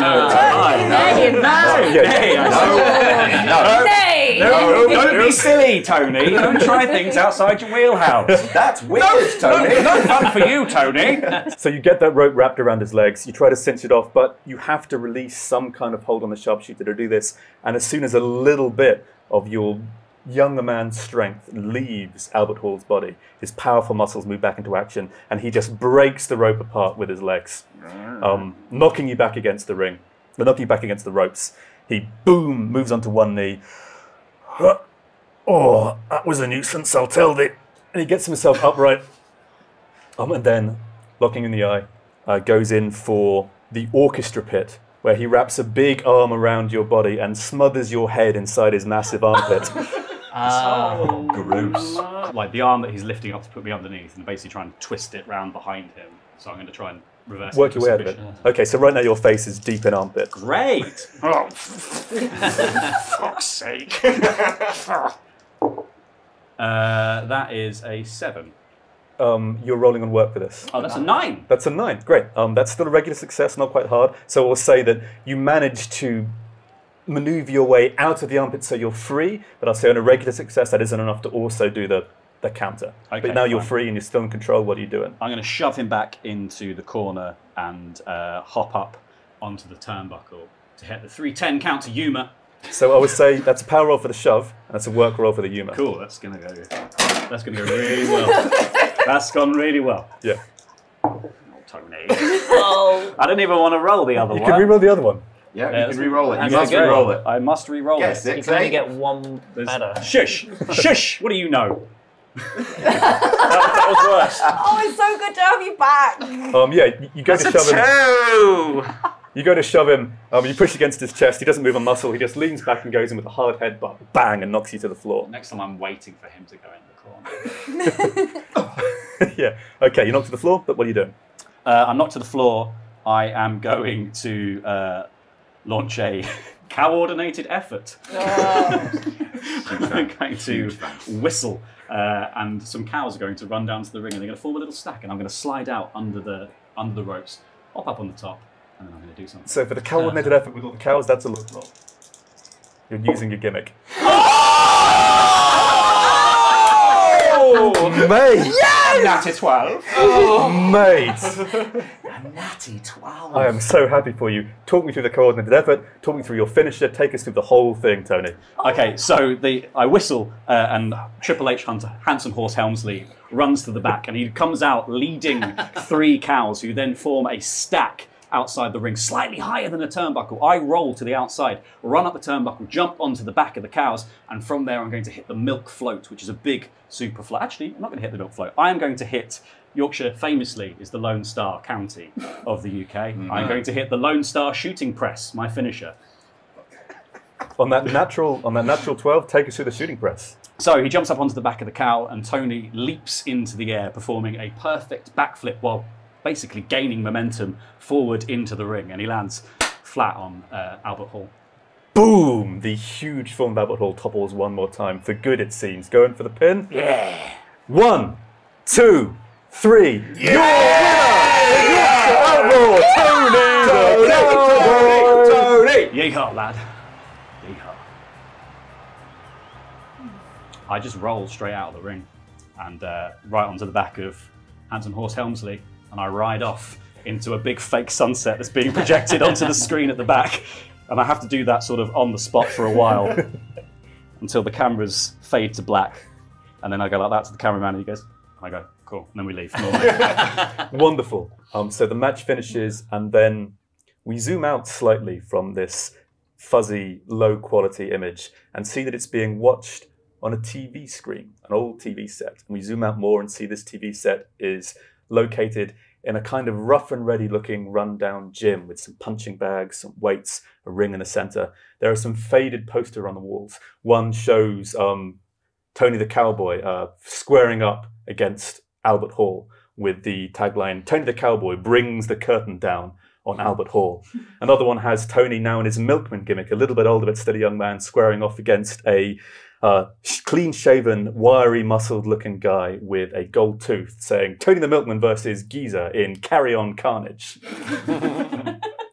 No, don't be silly, Tony. Don't try things outside your wheelhouse. That's weird, Tony. No fun for you, Tony. So you get that rope wrapped around his legs, you try to cinch it off, but you have to release some kind of hold on the sharpshooter to do this. And as soon as a little bit of your younger man's strength leaves Albert Hall's body, his powerful muscles move back into action, and he just breaks the rope apart with his legs, knocking you back against the ring, knocking you back against the ropes. He, boom, moves onto one knee. Oh, that was a nuisance, I'll tell thee. And he gets himself upright, and then, looking in the eye, goes in for the orchestra pit, where he wraps a big arm around your body and smothers your head inside his massive armpit. Gross. Like the arm that he's lifting up to put me underneath, and basically trying to twist it round behind him. So I'm going to try and reverse Work it. your way out of it. Okay, so right now your face is deep in armpit. Great! Oh, fuck's sake. That is a 7. You're rolling on work for this. Oh, that's a 9. That's a 9. Great. That's still a regular success, not quite hard. So we'll say that you managed to maneuver your way out of the armpit so you're free, but I'll say on a regular success that isn't enough to also do the counter. Okay, but now you're fine. free and you're still in control. What are you doing? I'm going to shove him back into the corner and hop up onto the turnbuckle to hit the 310 count to Yuma. So I would say that's a power roll for the shove, and that's a work roll for the Yuma. Cool, that's going to go really well. That's gone really well. Yeah. Oh, Tony. I don't even want to roll the other You one. can re-roll the other one. Yeah, you can re-roll it. You That's must good. re-roll it. I must re-roll Yeah, it. 6, You can only 8. get one better. Shush! Shush! What do you know? that was worse. Oh, it's so good to have you back. Yeah, you go to shove him. You go to shove him. You push against his chest. He doesn't move a muscle. He just leans back and goes in with a hard headbutt, bang, and knocks you to the floor. Next time I'm waiting for him to go in the corner. Yeah. Okay, you're knocked to the floor. But what are you doing? I'm knocked to the floor. I am going to launch a coordinated effort. I'm going to whistle, and some cows are going to run down to the ring, and they're going to form a little stack, and I'm going to slide out under the ropes, hop up on the top, and then I'm going to do something. So for the coordinated effort with all the cows, that's a look roll. You're using your gimmick. Oh, mate! Natty 12. Mate! Natty 12. I am so happy for you. Talk me through the coordinated effort. Talk me through your finisher. Take us through the whole thing, Tony. Okay, so I whistle, and Triple H Hunter, Handsome Horse Helmsley, runs to the back, and he comes out leading 3 cows, who then form a stack outside the ring, slightly higher than a turnbuckle. I roll to the outside, run up the turnbuckle, jump onto the back of the cows, and from there I'm going to hit the milk float, which is a big super float. Actually, I'm not going to hit the milk float. I am going to hit, Yorkshire famously is the Lone Star county of the UK. I'm going to hit the Lone Star shooting press, my finisher. On that natural 12, take us through the shooting press. So he jumps up onto the back of the cow, and Tony leaps into the air, performing a perfect backflip while basically gaining momentum forward into the ring, and he lands flat on Albert Hall. Boom! The huge form of Albert Hall topples one more time. For good, it seems. Going for the pin? Yeah! 1, 2, 3. Yeah! You're winner! Tony! Yeehaw, lad. Yeehaw. I just roll straight out of the ring and right onto the back of Handsome Horse Helmsley, and I ride off into a big fake sunset that's being projected onto the screen at the back. And I have to do that sort of on the spot for a while until the cameras fade to black. And then I go like that to the cameraman, and he goes, and I go, cool. And then we leave. Wonderful. So the match finishes, and then we zoom out slightly from this fuzzy, low-quality image and see that it's being watched on a TV screen, an old TV set. And we zoom out more and see this TV set is located in a kind of rough and ready looking rundown gym with some punching bags, some weights, a ring in the center. There are some faded posters on the walls. One shows Tony the Cowboy squaring up against Albert Hall with the tagline, Tony the Cowboy brings the curtain down on Albert Hall. Another one has Tony now in his milkman gimmick, a little bit older but still a young man, squaring off against a clean-shaven, wiry, muscled-looking guy with a gold tooth, saying Tony the Milkman versus Geezer in Carry On Carnage.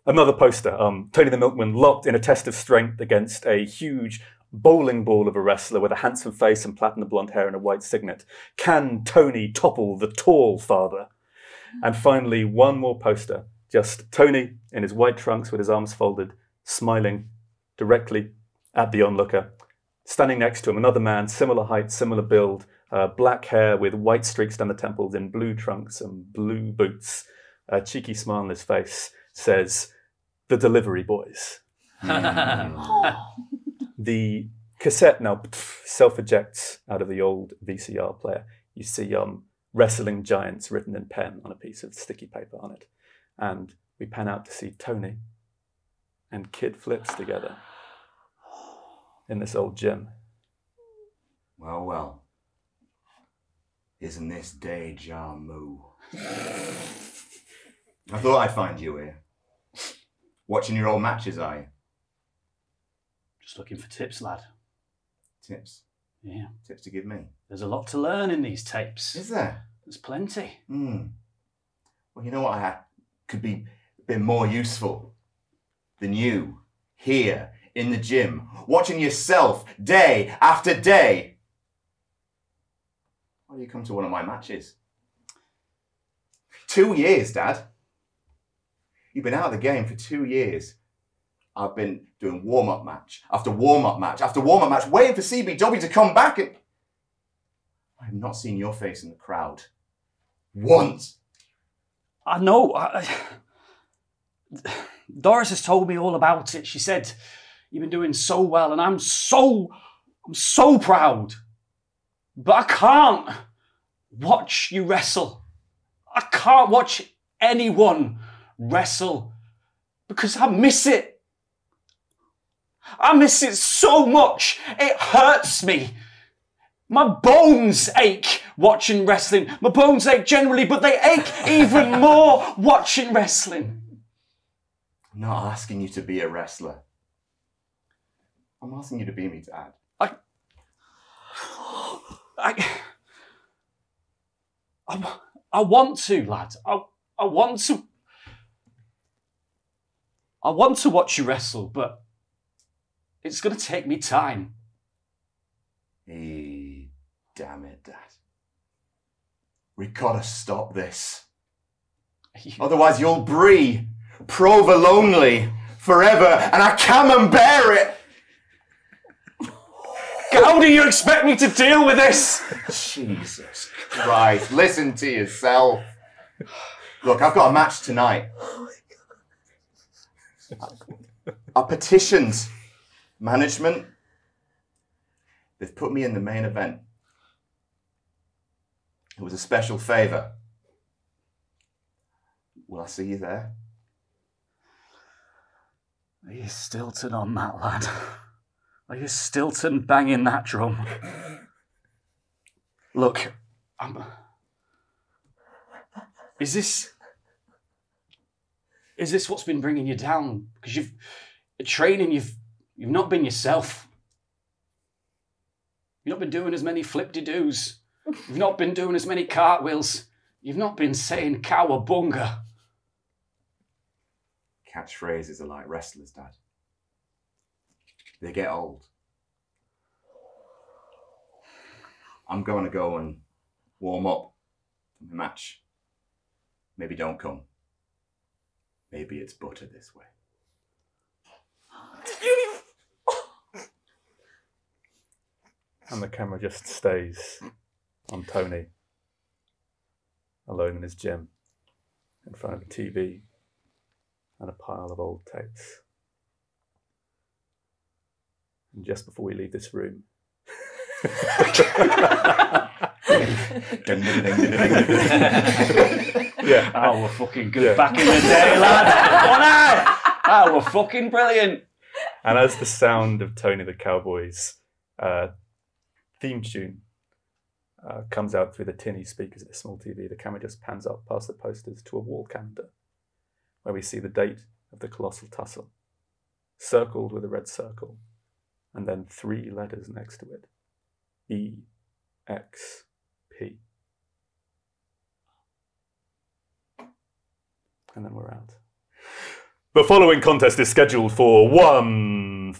Another poster, Tony the Milkman locked in a test of strength against a huge bowling ball of a wrestler with a handsome face and platinum blonde hair and a white signet. Can Tony topple the tall father? And finally, one more poster, just Tony in his white trunks with his arms folded, smiling directly at the onlooker. Standing next to him, another man, similar height, similar build, black hair with white streaks down the temples in blue trunks and blue boots. A cheeky smile on his face says, the delivery boys. The cassette now self-ejects out of the old VCR player. You see wrestling giants written in pen on a piece of sticky paper on it. And we pan out to see Tony and Kid Flips together in this old gym. Well, well. Isn't this deja vu? I thought I'd find you here. Watching your old matches, are you? Just looking for tips, lad. Tips? Yeah. Tips to give me? There's a lot to learn in these tapes. Is there? There's plenty. Well, you know what could be a bit more useful than you here in the gym, watching yourself day after day. Why do you come to one of my matches? 2 years, Dad. You've been out of the game for 2 years. I've been doing warm-up match after warm-up match after warm-up match, waiting for CBW to come back, and I have not seen your face in the crowd once. I know. Doris has told me all about it. She said you've been doing so well, and I'm so proud. But I can't watch you wrestle. I can't watch anyone wrestle because I miss it. I miss it so much. It hurts me. My bones ache watching wrestling. My bones ache generally, but they ache even more watching wrestling. I'm not asking you to be a wrestler. I'm asking you to be me, Dad. I want to, lad. I want to. I want to watch you wrestle, but it's going to take me time. Damn it, Dad. We gotta stop this. Otherwise you'll brie provolonely forever, and I can't bear it. How do you expect me to deal with this? Jesus Christ, listen to yourself. Look, I've got a match tonight. I petitioned management. They've put me in the main event. It was a special favour. Will I see you there? Are you Stilton on that, lad? Are you Stilton banging that drum? Look, Is this what's been bringing you down? Because you've not been yourself. You've not been doing as many flip-de-doos. You've not been doing as many cartwheels. You've not been saying cowabunga. Catchphrases are like wrestlers, Dad. They get old. I'm going to go and warm up for the match. Maybe don't come. Maybe it's butter this way. And the camera just stays on Tony, alone in his gym, in front of a TV and a pile of old tapes. And just before we leave this room, Yeah. Oh, we're fucking good Yeah. back in the day, lads. Oh, we're fucking brilliant. And as the sound of Tony the Cowboy's theme tune comes out through the tinny speakers of the small TV, the camera just pans up past the posters to a wall calendar where we see the date of the colossal tussle, circled with a red circle, and then 3 letters next to it. EXP. And then we're out. The following contest is scheduled for 1-4.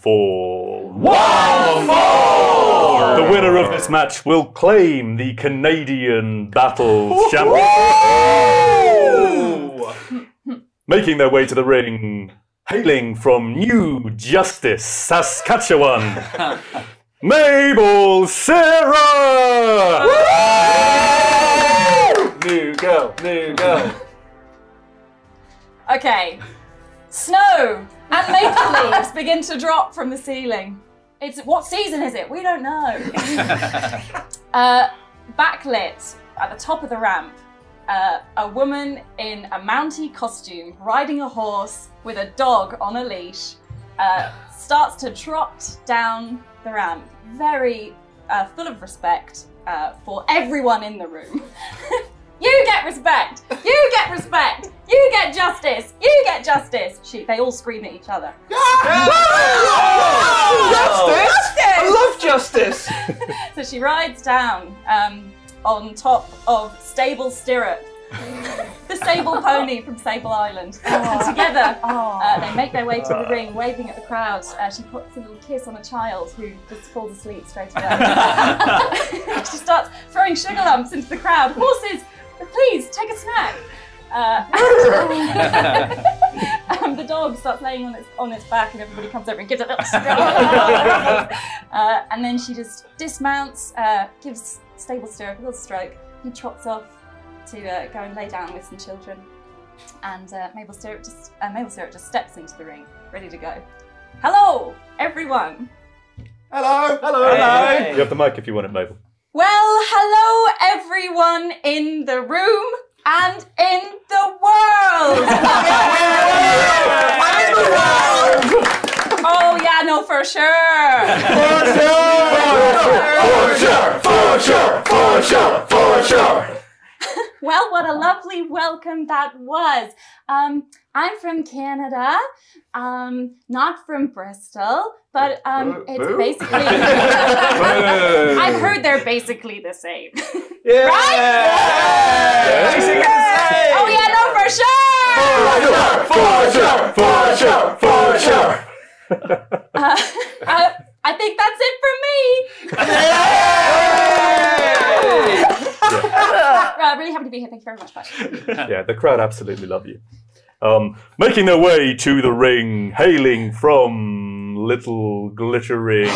1-4! The winner of this match will claim the Canadian Battles Championship. Making their way to the ring, hailing from New Justice, Saskatchewan, Mabel Sarah! New girl, new girl. Okay. Snow and maple leaves begin to drop from the ceiling. What season is it? We don't know. Backlit at the top of the ramp, a woman in a Mountie costume riding a horse with a dog on a leash starts to trot down the ramp, very full of respect for everyone in the room. You get respect! You get respect! You get justice! You get justice! They all scream at each other. Justice! I love justice! So she rides down on top of Stable Stirrup, the sable pony from Sable Island. And together, they make their way to the ring, waving at the crowd. She puts a little kiss on a child who just falls asleep straight away. She starts throwing sugar lumps into the crowd. Horses, please, take a snack. The dog starts laying on its back, and everybody comes over and gives it a little stroke. And then she just dismounts, gives Stable Stirrup a little stroke. He trots off to go and lay down with some children. And Mabel Stirrup just steps into the ring, ready to go. Hello, everyone. Hello. Hello. Hey. You have the mic if you want it, Mabel. Well, hello, everyone in the room and in the world. Oh yeah, no, for sure. For sure. Well, what a lovely welcome that was. I'm from Canada, not from Bristol, but it's basically. I've heard they're basically the same. Yeah. Right? Basically the same. Oh yeah, no, for sure. I think that's it from me. Really happy to be here. Thank you very much. Bye. Yeah, the crowd absolutely love you. Making their way to the ring, hailing from Little Glittering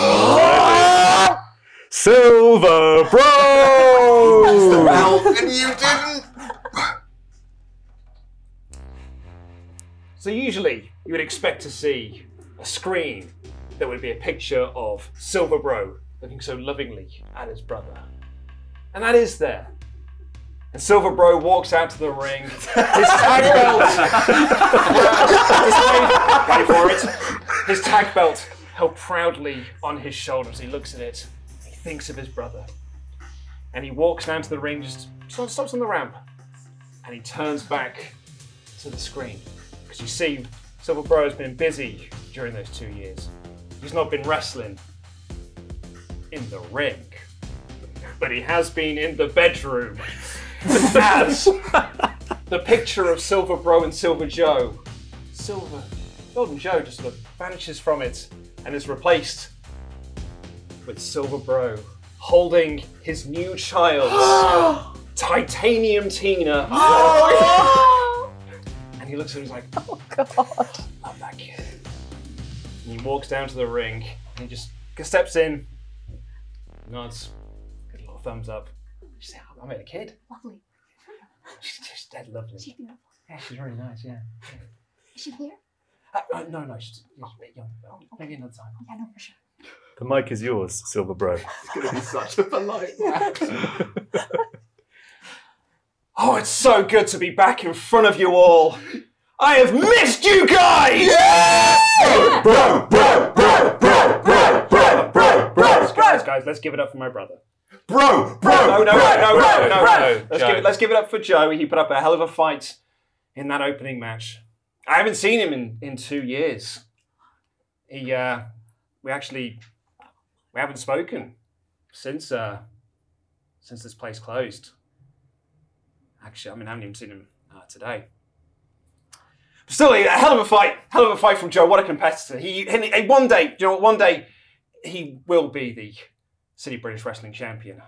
Silver Bro! And you didn't. So usually you would expect to see a screen that would be a picture of Silver Bro looking so lovingly at his brother. And that is there. And Silver Bro walks out to the ring, his tag belt, wait for it, his tag belt held proudly on his shoulders. He looks at it, he thinks of his brother, and he walks down to the ring, just stops on the ramp, and he turns back to the screen. Because you see, Silver Bro has been busy during those 2 years. He's not been wrestling in the ring, but he has been in the bedroom. As the picture of Silver Bro and Silver Joe, Golden Joe just sort of vanishes from it and is replaced with Silver Bro holding his new child, Titanium Tina. And he looks at him and he's like, oh God, love that kid. And he walks down to the ring and he just steps in, nods, gives a little thumbs up. She said, I made a kid. Lovely. She's just dead lovely. She's beautiful. Yeah, she's really nice, yeah. Is she here? No, she's a bit young. Maybe another time. Yeah, no, for sure. The mic is yours, Silver Bro. It's going to be such a polite match. Oh, it's so good to be back in front of you all. I have missed you guys! Guys, let's give it up for my brother. Bro! No. Joe. Let's give it up for Joe. He put up a hell of a fight in that opening match. I haven't seen him in 2 years. We haven't spoken since this place closed. Actually, I haven't even seen him today. Still, a hell of a fight from Joe. What a competitor! One day he will be the City British Wrestling Champion.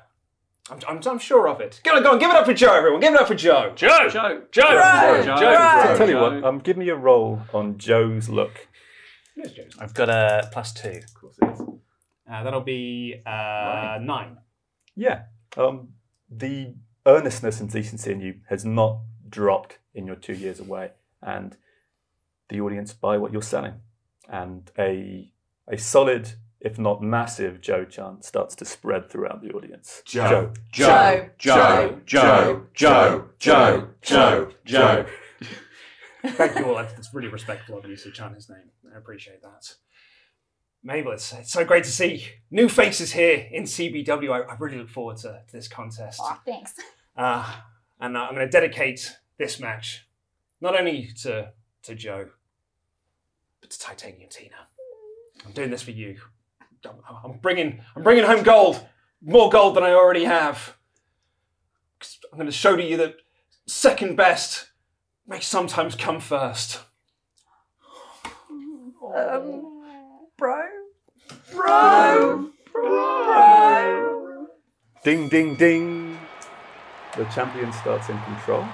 I'm sure of it. Go on, give it up for Joe, everyone. Give it up for Joe. Joe. I'll tell you what, give me a roll on Joe's look. Yes, Joe. I've got a +2. Of course it is. That'll be 9. Yeah. The earnestness and decency in you has not dropped in your 2 years away, and the audience buy what you're selling. And a solid, if not massive, Joe chant starts to spread throughout the audience. Joe. Thank you all. That's really respectful of you to chant his name. I appreciate that. Mabel, it's so great to see new faces here in CBW. I really look forward to this contest. Aw, thanks. And I'm going to dedicate this match not only to Joe, but to Titanium Tina. I'm doing this for you. I'm bringing home gold, more gold than I already have. I'm going to show to you that second best may sometimes come first. Bro. Ding, ding, ding. The champion starts in control.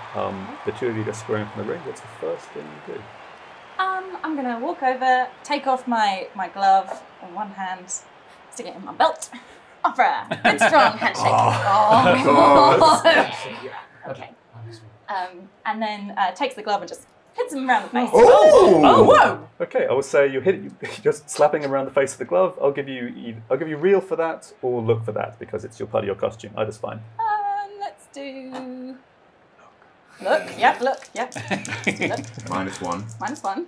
The two of you go squaring from the ring. What's the first thing you do? I'm gonna walk over, take off my glove in one hand, stick it in my belt, offer a good strong handshake. Okay. And then takes the glove and just hits him around the face. Oh, whoa! Okay, I will say you hit it. Just slapping him around the face with the glove. I'll give you real for that or look for that because it's your part of your costume. Either's fine. Let's do. Look. Yep. Look. Yep. Look. -1. -1.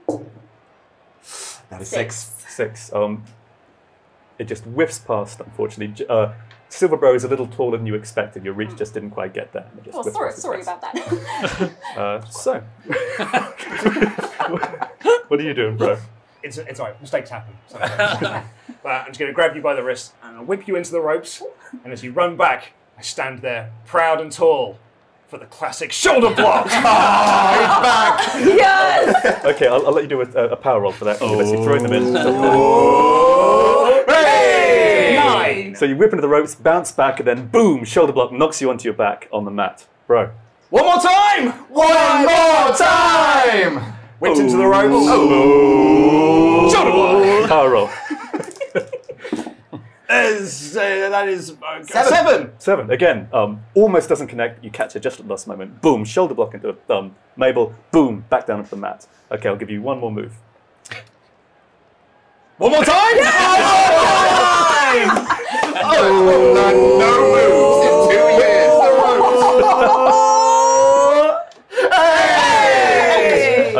That is 6. 6. It just whiffs past, unfortunately. Silverbro is a little taller than you expected. Your reach just didn't quite get there. It just Well, whiffs past his sorry face. about that. So, what are you doing, bro? It's all right. Mistakes happen. I'm just going to grab you by the wrist and I'll whip you into the ropes. And as you run back, I stand there, proud and tall, for the classic shoulder block. Yes! Okay, I'll let you do a power roll for that. You're basically throwing them in. Hey! 9. So you whip into the ropes, bounce back, and then boom, shoulder block knocks you onto your back on the mat. Bro. One more time! One more time! Whipped into the ropes. Shoulder block. Power roll. That is 7. 7. Again, almost doesn't connect. You catch it just at the last moment. Boom, shoulder block into the thumb. Mabel, boom, back down onto the mat. Okay, I'll give you one more move. One more time! No moves in 2 years.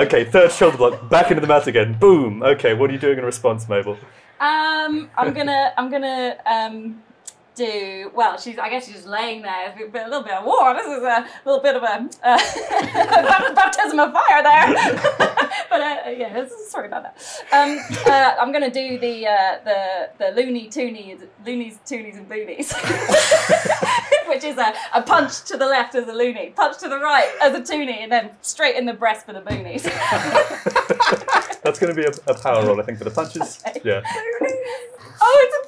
Okay, third shoulder block, back into the mat again. Boom. Okay, what are you doing in response, Mabel? I'm gonna do well. I guess she's just laying there, a little bit of war. This is a little bit of a baptism of fire there. But yeah, sorry about that. I'm gonna do the loonies, toonies, and boonies, which is a punch to the left as a loony, punch to the right as a toonie, and then straight in the breast for the boonies. That's going to be a power roll, I think, for the punches. Okay. Yeah. Oh, it's a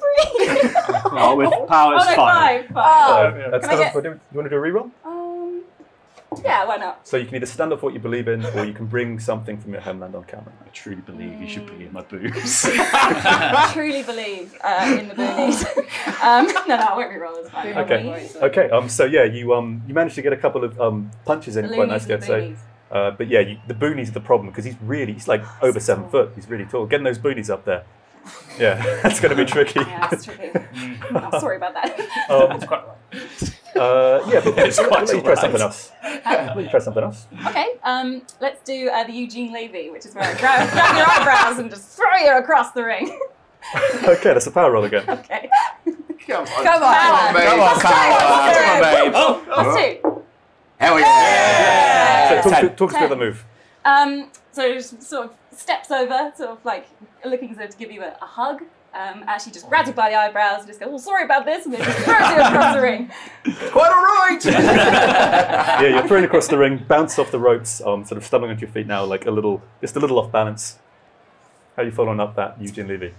3. Oh, with power it's 5. 5. That's Can I kind of, you want to do a reroll? Yeah, why not? So you can either stand up for what you believe in, or you can bring something from your homeland on camera. I truly believe you should be in my boobs. I truly believe in the boonies. No, I won't reroll. It's fine. Okay. Okay. So yeah, you managed to get a couple of punches in The quite loonies nicely, and I'd the say. boonies. But yeah, the boonies are the problem because he's like over 7 foot. He's really tall. Getting those boonies up there, yeah, that's going to be tricky. Yeah, that's tricky. I'm sorry about that. It's quite right. Yeah, but It's quite let you try alright. something else. Let you try something else. Okay, let's do the Eugene Levy, which is where I grab your eyebrows and just throw you across the ring. Okay, that's a power roll again. Okay. Come on. Come on, babe. Come on, Power. Oh, Plus 2. Hell yeah! So talk us through the move. So just sort of steps over, sort of like looking as though to give you a hug. Actually just grabs you by the eyebrows and just goes, oh, sorry about this, and then just throws you across the ring. Quite alright! Yeah, you're thrown across the ring, bounce off the ropes, sort of stumbling onto your feet now, like just a little off balance. How are you following up that, Eugene Levy?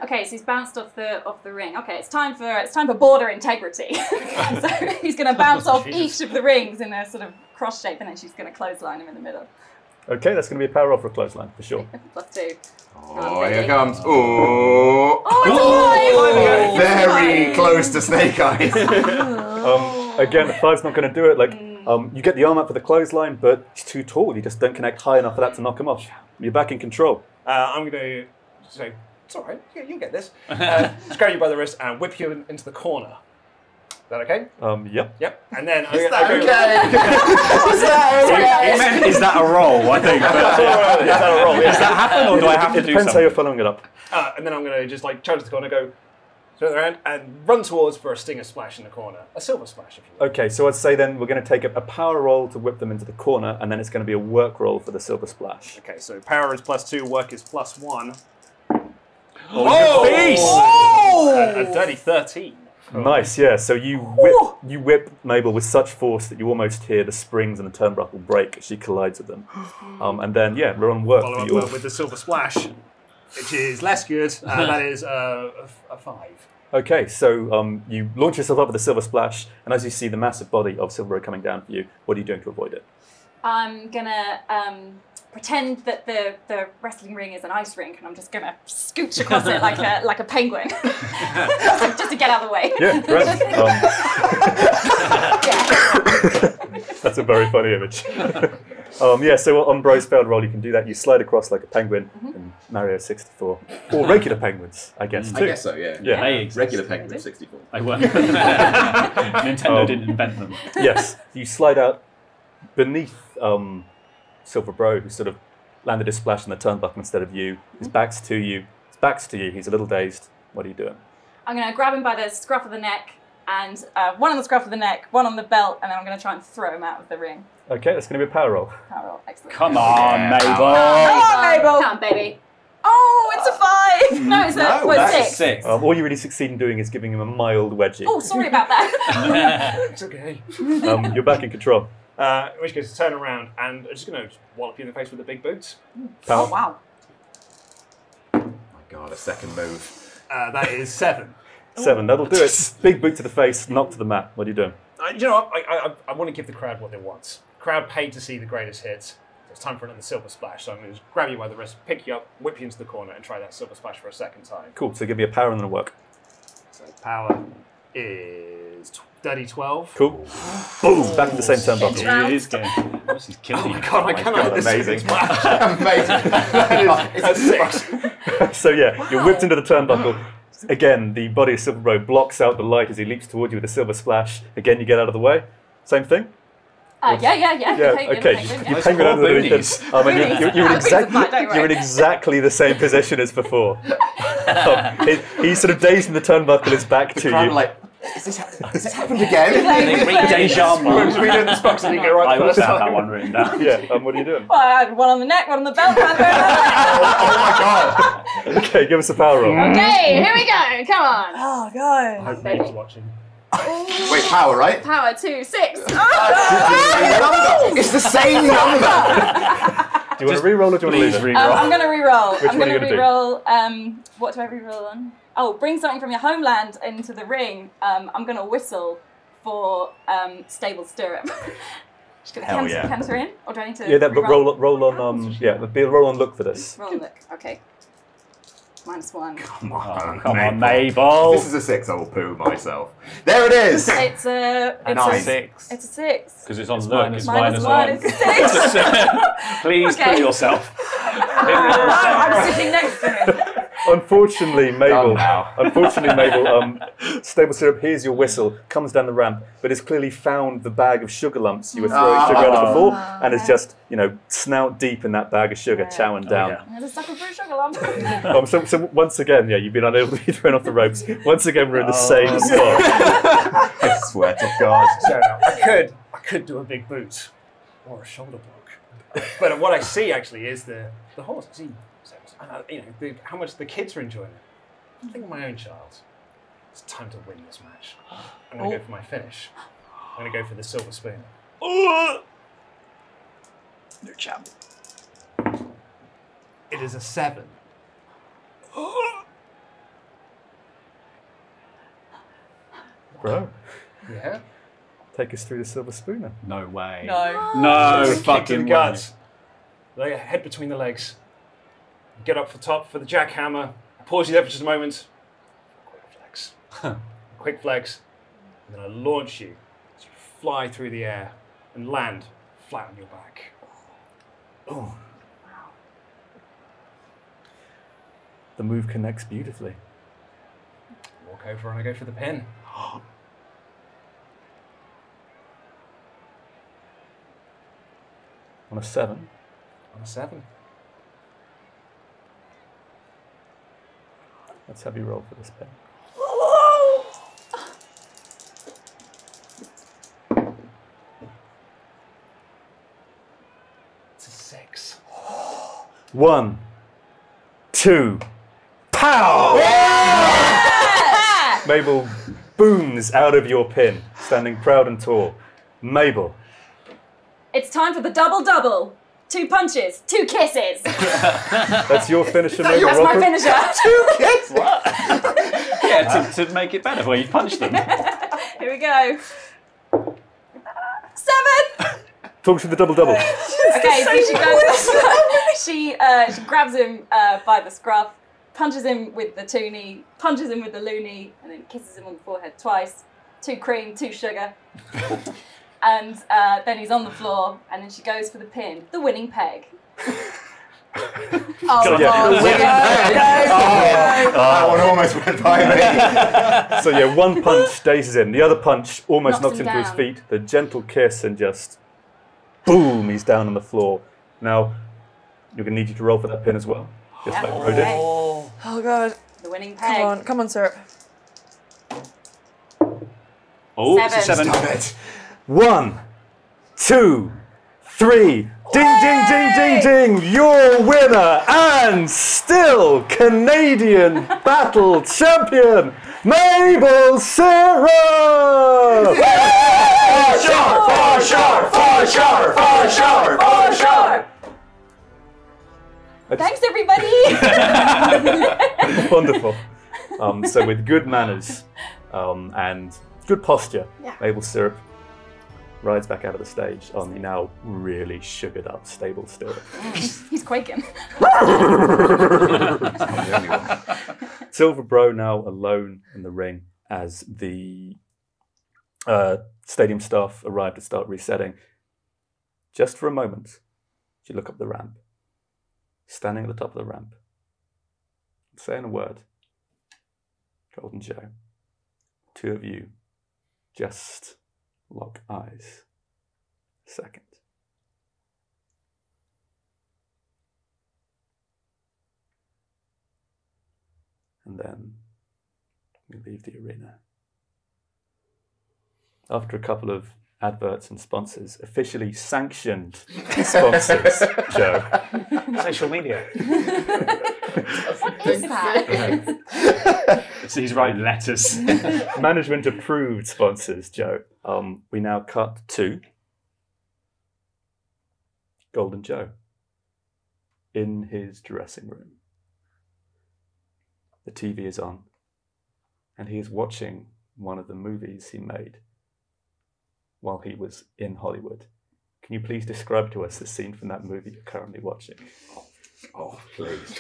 Okay, so he's bounced off the ring. Okay, it's time for border integrity. So he's going to bounce off each of the rings in a sort of cross shape, and then she's going to clothesline him in the middle. Okay, that's going to be a power roll for a clothesline, for sure. Plus 2. Oh, here comes. Oh, Oh, it's a 5! very close to Snake Eyes. Again, the 5's not going to do it. Like, you get the arm up for the clothesline, but he's too tall. You just don't connect high enough for that to knock him off. You're back in control. I'm going to say, it's all right, you get this. Just grab you by the wrist and whip you into the corner. Is that okay? Yep. Yep. And then Is that okay? is that a roll? I think. Is that a roll? Does that happen, or do I have to It do depends how something? you're following it up. And then I'm going to just like charge to the corner, go turn around and run towards for a stinger splash in the corner. A silver splash, if you will. Okay, so I'd say then we're going to take a power roll to whip them into the corner, and then it's going to be a work roll for the silver splash. Okay, so power is +2, work is +1. Oh, beast! A dirty 13. Nice, yeah. So you whip Mabel with such force that you almost hear the springs and the turnbuckle break as she collides with them. And then, yeah, we're on work. Follow for your- up with the silver splash, which is less good. That is a 5. Okay, so you launch yourself up with the silver splash, and as you see the massive body of Silver coming down for you, what are you doing to avoid it? I'm gonna pretend that the wrestling ring is an ice rink, and I'm just gonna scooch across it like a penguin, just to get out of the way. Yeah, great. Yeah. That's a very funny image. Yeah, so on Bro's failed roll, you can do that. You slide across like a penguin in Mario 64, or regular penguins, I guess too. I guess so, yeah. Yeah. They exist. Regular Penguin 64. They weren't. Nintendo didn't invent them. Yes, you slide out beneath Silver Bro, who sort of landed his splash on the turnbuckle instead of you. His back's to you. His back's to you. He's a little dazed. What are you doing? I'm gonna grab him by the scruff of the neck, and one on the scruff of the neck, one on the belt, and then I'm gonna try and throw him out of the ring. Okay, that's going to be a power roll. Power roll, excellent. Come on, Mabel. Come on, Mabel. Come on, baby. Oh, it's a 5. No, it's that's 6. 6. All you really succeed in doing is giving him a mild wedgie. Oh, sorry about that. It's okay. You're back in control. In which case, turn around and I'm just going to wallop you in the face with the big boots. Power. Oh, wow. Oh my god, a second move. That is 7. 7, that'll do it. Big boot to the face, knock to the mat. What are you doing? You know what? I want to give the crowd what they want. Crowd paid to see the greatest hits. It's time for another silver splash. So I'm going to just grab you by the wrist, pick you up, whip you into the corner, and try that silver splash for a second time. Cool, so give me a power and then a work. So power is dirty 12. Cool. Boom, back to the same turnbuckle. It is good. This is killing you. God, I cannot this amazing. splash. Amazing. It's a 6. So yeah, you're whipped into the turnbuckle. Again, the body of Silver Bro blocks out the light as he leaps towards you with a silver splash. Again, you get out of the way. Same thing? Yeah. Yeah, okay. You Nice penguin four underneath him. boonies. And you're Boonies. in exactly the same position as before. He's sort of dazed in the turnbuckle, his back to Crowd you. are like, is this happened again? They read Deja Just read it in the box and you get it right I the also first have that time. one written down. Yeah, what are you doing? Well, I had one on the neck, one on the belt. Oh my god. Okay, give us a power roll. Okay, here we go. Come on. Oh, God. I hope Nate's watching. Wait, power, right? Power 2, 6. Number. It's the same number. Do you want to re-roll or do you want to leave it? I'm going to re-roll. Which I'm one are going you to gonna do? re-roll. What do I re-roll on? Oh, bring something from your homeland into the ring. I'm going to whistle for stable stirrup. Just going Hell to yeah. canter in, or do I need to? Yeah, that, but re-roll? roll on. Yeah, be a roll on look for this. Roll and look. Okay. -1. Come Oh, on, come on, Mabel. Mabel. This is a 6, I will poo myself. There it is. It's a. It's Nine. a 6. It's a 6. Because it's on look. minus It's -1 -1. is a 6. Please Okay. kill yourself. I'm sitting next to him. Unfortunately, Mabel. now. Stable Syrup hears your whistle, comes down the ramp, but has clearly found the bag of sugar lumps you were throwing sugar at before, and is just, snout deep in that bag of sugar, chowing down. There's a sucker fruit sugar lump. So once again, you've been unable to be thrown off the ropes. Once again, we're in the same spot. I swear to God. So I could do a big boot or a shoulder block. But what I see actually is the horse. I see, how much the kids are enjoying it. I think of my own child. It's time to win this match. I'm going to go for my finish. I'm going to go for the silver spoon. New champ. It is a 7. Bro, Yeah. take us through the silver spooner. No way. No. No Kick to fucking the way. guts. Lay a head between the legs. Get up for top for the jackhammer. Pause you there for just a moment. Quick flex. Quick flex. And then I launch you as you fly through the air and land flat on your back. Oh. The move connects beautifully. Walk over and I go for the pin. On a 7. On a 7. Let's have you roll for this pin. It's a 6. 1, 2, pow! Mabel booms out of your pin, standing proud and tall. Mabel. It's time for the double-double. 2 punches, 2 kisses. That's your finisher, Mabel. That's Roll my for- finisher. Yeah, to make it better, where you punch them. Here we go. 7. Talk to the double-double. Okay, so she goes. she grabs him by the scruff, punches him with the toonie, punches him with the loony, and then kisses him on the forehead twice. 2 cream, 2 sugar. And then he's on the floor, and then she goes for the pin, the winning peg. Oh, So, yeah, God. That one almost went by me. So yeah, one punch dazes him. The other punch almost Knocks knocks him him to his down. feet. The gentle kiss and just boom, he's down on the floor. Now, you're going to need you to roll for that pin as well. Just like Ro did. Okay. Oh, God. The winning peg. Come on, Syrup. Oh, it's a 7. Stop it. 1, 2, 3. Ding, ding, ding, ding, ding. Your winner and still Canadian battle champion, Mabel Syrup. For sure. Thanks, everybody. Wonderful. So with good manners and good posture, Mabel Syrup rides back out of the stage on the now really sugared up Stable Syrup. He's quaking. Silver Bro now alone in the ring as the stadium staff arrive to start resetting. Just for a moment, you look up the ramp, standing at the top of the ramp, saying a word. Golden Joe, 2 of you just lock eyes a second. And then we leave the arena. After a couple of adverts and sponsors, officially sanctioned sponsors, Joe. Social media. What is that? So he's writing letters. Management approved sponsors, Joe. We now cut to Golden Joe in his dressing room. The TV is on, and he is watching one of the movies he made while he was in Hollywood. Can you please describe to us the scene from that movie you're currently watching? Oh, please.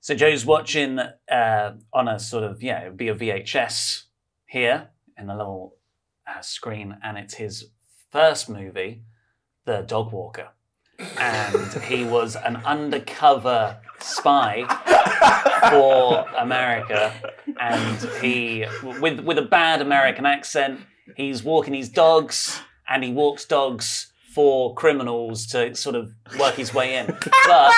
So Joe's watching on a sort of, it would be a VHS here in a little screen, and it's his first movie, The Dog Walker. And he was an undercover spy for America, and he, with a bad American accent, he's walking his dogs, and he walks dogs for criminals to sort of work his way in. But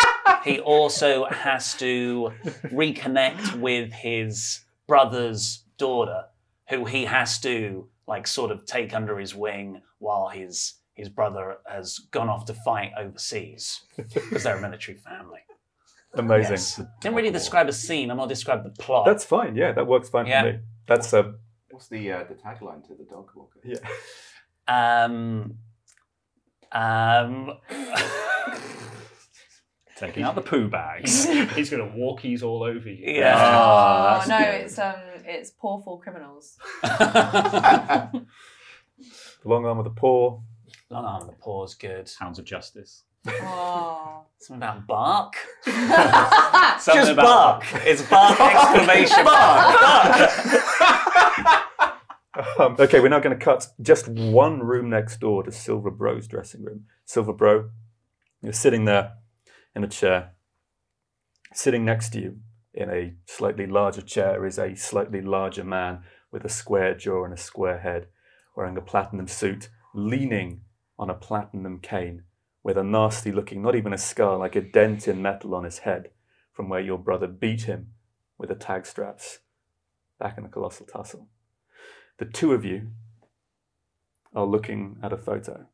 he also has to reconnect with his brother's daughter, who he has to like sort of take under his wing while his brother has gone off to fight overseas because they're a military family. Amazing. Yes. Didn't really describe a scene. I'm not describing the plot. That's fine. Yeah, that works fine Yeah. for me. That's What's the tagline to the dog walker? yeah. Taking out the poo bags. He's going to walkies all over you. Yeah. Oh, that's no, good. it's Pawful Criminals. The long arm of the paw. Long arm of the paw's good. Hounds of Justice. Oh. Something about bark. Just Something about bark. It's bark exclamation mark. Okay, we're now going to cut just one room next door to Silver Bro's dressing room. Silver Bro, you're sitting there in a chair. Sitting next to you in a slightly larger chair is a slightly larger man with a square jaw and a square head, wearing a platinum suit, leaning on a platinum cane with a nasty looking, not even a scar, like a dent in metal on his head from where your brother beat him with the tag straps back in the Colossal Tussle. The two of you are looking at a photo.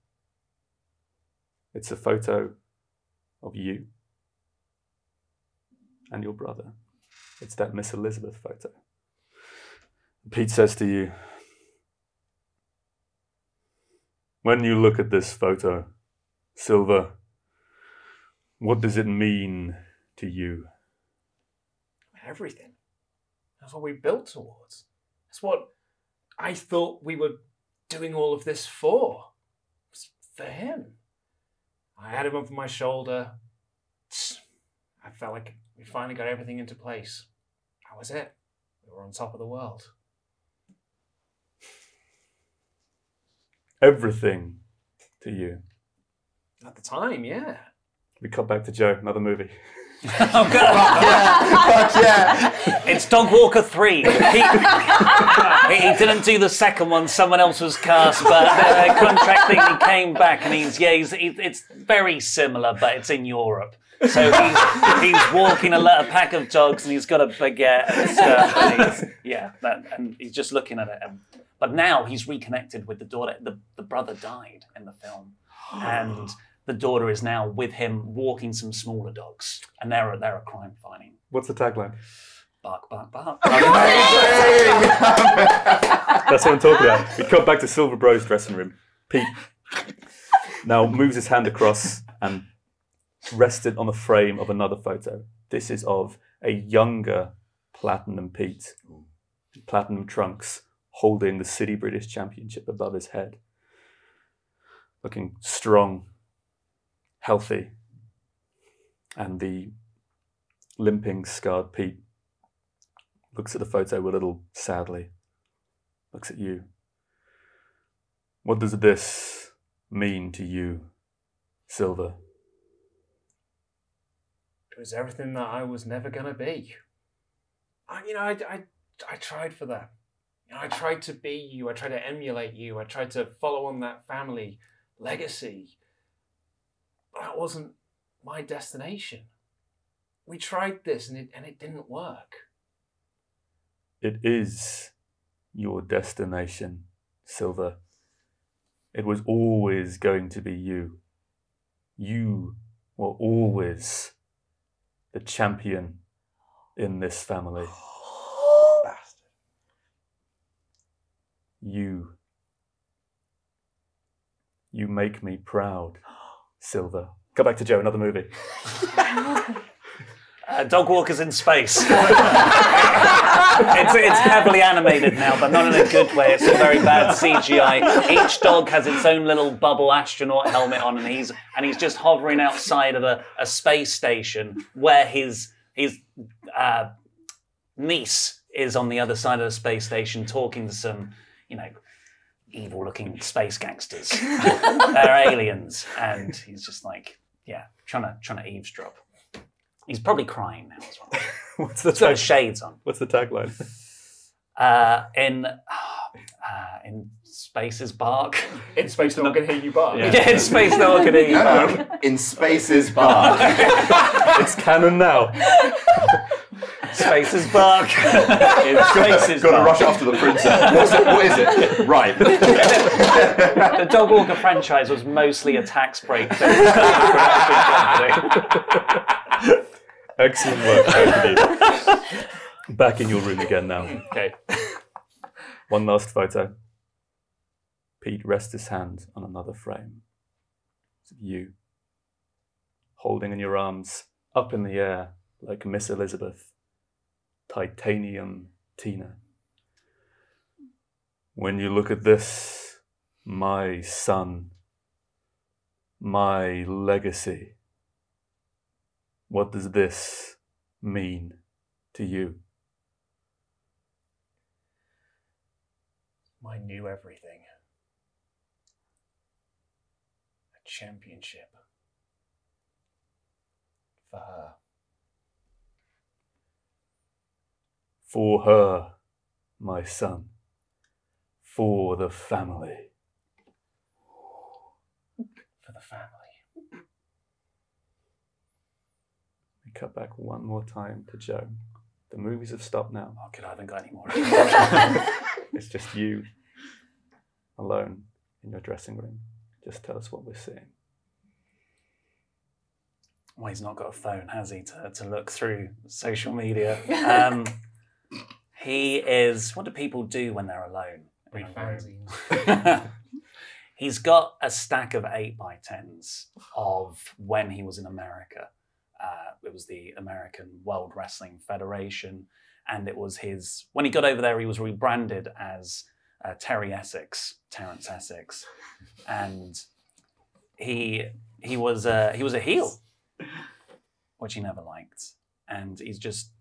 It's a photo of you and your brother. It's that Miss Elizabeth photo. Pete says to you, when you look at this photo, Silver, what does it mean to you? Everything. That's what we built towards. That's what I thought we were doing all of this for. It's for him. I had him over my shoulder. I felt like we finally got everything into place. That was it. We were on top of the world. Everything to you. At the time, yeah. We cut back to Joe, another movie. Oh god! Yeah. It's Dog Walker 3. He didn't do the second one. Someone else was cast, but contract thing. He came back, and it's very similar, but it's in Europe. So he's walking a pack of dogs, and he's got a baguette and stuff. And he's just looking at it. But now he's reconnected with the daughter. The brother died in the film, and the daughter is now with him walking some smaller dogs, and they're a crime fighting. What's the tagline? Bark, bark, bark. That's what I'm talking about. We cut back to Silver Bro's dressing room. Pete now moves his hand across and rests it on the frame of another photo. This is of a younger Platinum Pete, Platinum Trunks, holding the City British Championship above his head. Looking strong, healthy, and the limping, scarred Pete looks at the photo a little sadly, looks at you. What does this mean to you, Silver? It was everything that I was never going to be. I tried for that. I tried to be you. I tried to emulate you. I tried to follow on that family legacy. But that wasn't my destination. We tried this and it didn't work. It is your destination, Silver. It was always going to be you. You were always the champion in this family. Bastard. You make me proud, Silver. Go back to Joe, another movie. Dog Walkers in Space. It's heavily animated now, but not in a good way. It's a very bad CGI. Each dog has its own little bubble astronaut helmet on, and he's just hovering outside of a space station where his niece is on the other side of the space station talking to some, evil-looking space gangsters. They're aliens, and he's just like, trying to eavesdrop. He's probably crying now as well. What's the He's got tag? his shades on. What's the tagline? In Spaces Bark. In space, no one can hear you bark. Yeah, in space, no one can hear you bark. In Spaces Bar. It's canon now. Spaces Bark. In Spaces Got to Bark. rush after the printer. What is it? Right. The Dog Walker franchise was mostly a tax break thing. Excellent work, both of you. Back in your room again now. Okay. One last photo. Pete rests his hand on another frame. It's of you, holding in your arms, up in the air, like Miss Elizabeth, Titanium Tina. When you look at this, my son, my legacy, what does this mean to you? I knew everything. A championship. For her. For her, my son. For the family. For the family. We cut back one more time to Joe. The movies have stopped now. Oh, good, I haven't got any more. It's just you, alone, in your dressing room. Just tell us what we're seeing. Well, he's not got a phone, has he, to look through social media? He is... What do people do when they're alone? Read fanzines. He's got a stack of 8x10s of when he was in America. It was the American World Wrestling Federation, and it was his... When he got over there, he was rebranded as Terrence Essex, and he was a heel, which he never liked, and he's just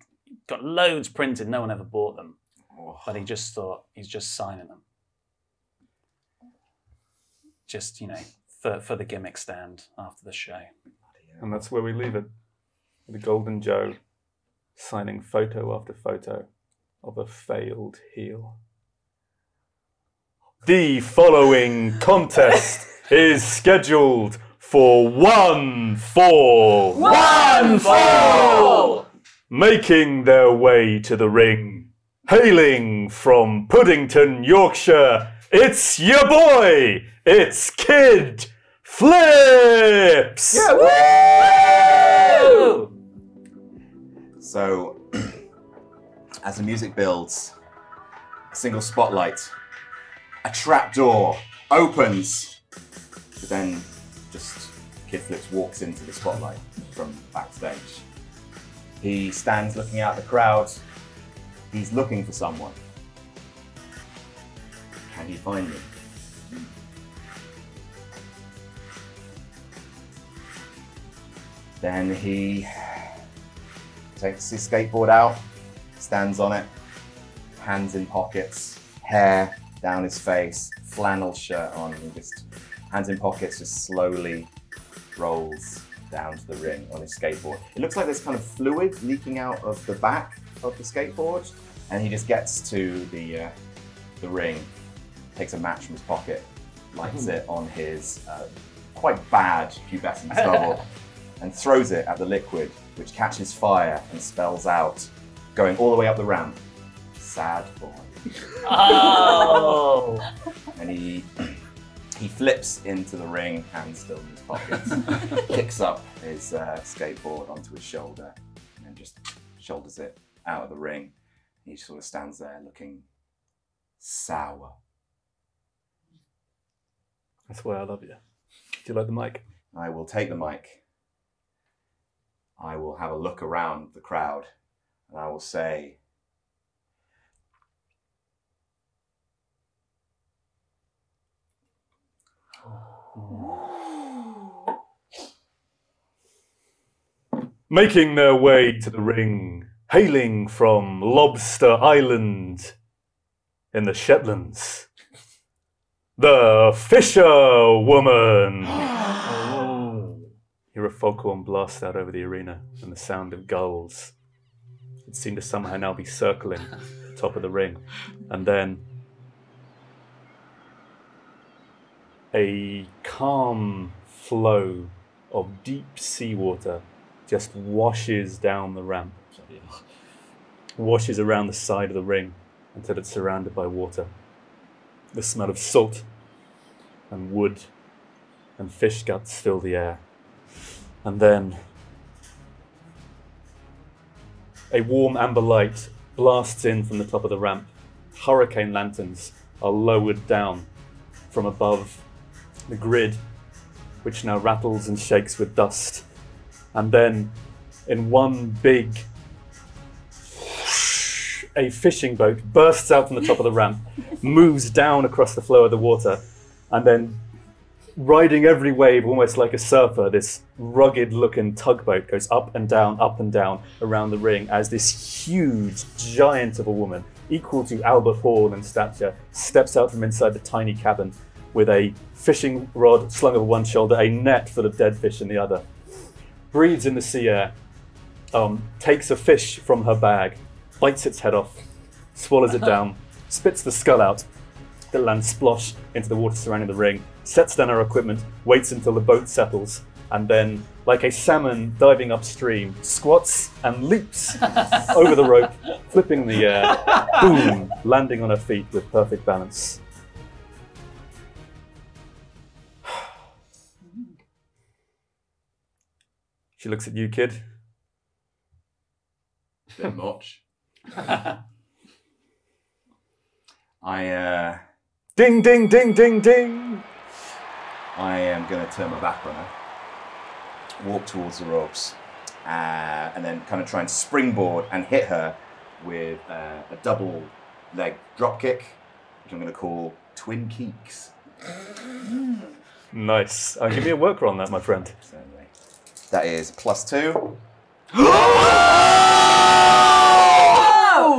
got loads printed. No one ever bought them, but he just thought he's just signing them, just for the gimmick stand after the show. And that's where we leave it. The Golden Joe signing photo after photo of a failed heel. The following contest is scheduled for one fall. One fall! Making their way to the ring, hailing from Puddington, Yorkshire, it's your boy, it's Kid Flips! Woo! So, as the music builds, a single spotlight, a trapdoor opens, but then just Kid Flips walks into the spotlight from backstage. He stands looking out at the crowd. He's looking for someone. Can he find me? Then he takes his skateboard out, stands on it, hands in pockets, hair down his face, flannel shirt on, and just hands in pockets, just slowly rolls down to the ring on his skateboard. It looks like there's kind of fluid leaking out of the back of the skateboard, and he just gets to the ring, takes a match from his pocket, lights it on his quite bad pubescent stubble, and throws it at the liquid, which catches fire and spells out, going all the way up the ramp, "Sad boy." Oh! And he flips into the ring, hands still in his pockets, kicks up his skateboard onto his shoulder, and then just shoulders it out of the ring. He sort of stands there looking sour. That's why I love you. Do you like the mic? I will take the mic. I will have a look around the crowd, and I will say, Making their way to the ring, hailing from Lobster Island in the Shetlands, the Fisher Woman. hear a foghorn blast out over the arena and the sound of gulls. It seemed to somehow now be circling the top of the ring. And then a calm flow of deep seawater just washes down the ramp, washes around the side of the ring until it's surrounded by water. The smell of salt and wood and fish guts fill the air. And then a warm amber light blasts in from the top of the ramp. Hurricane lanterns are lowered down from above the grid, which now rattles and shakes with dust. And then, in one big whoosh, a fishing boat bursts out from the top of the ramp, moves down across the flow of the water, and then, riding every wave almost like a surfer, this rugged-looking tugboat goes up and down around the ring as this huge giant of a woman, equal to Albert Hall in stature, steps out from inside the tiny cabin with a fishing rod slung over one shoulder, a net full of dead fish in the other. Breathes in the sea air, takes a fish from her bag, bites its head off, swallows it down, spits the skull out that lands splosh into the water surrounding the ring, sets down her equipment, waits until the boat settles, and then, like a salmon diving upstream, squats and leaps over the rope, flipping in the air, boom, landing on her feet with perfect balance. She looks at you, kid. Bit much. Ding, ding, ding, ding, ding! I am going to turn my back on her, walk towards the ropes, and then kind of try and springboard and hit her with a double leg drop kick, which I'm going to call Twin Keeks. Nice. Give me a worker on that, my friend. Certainly. That is +2.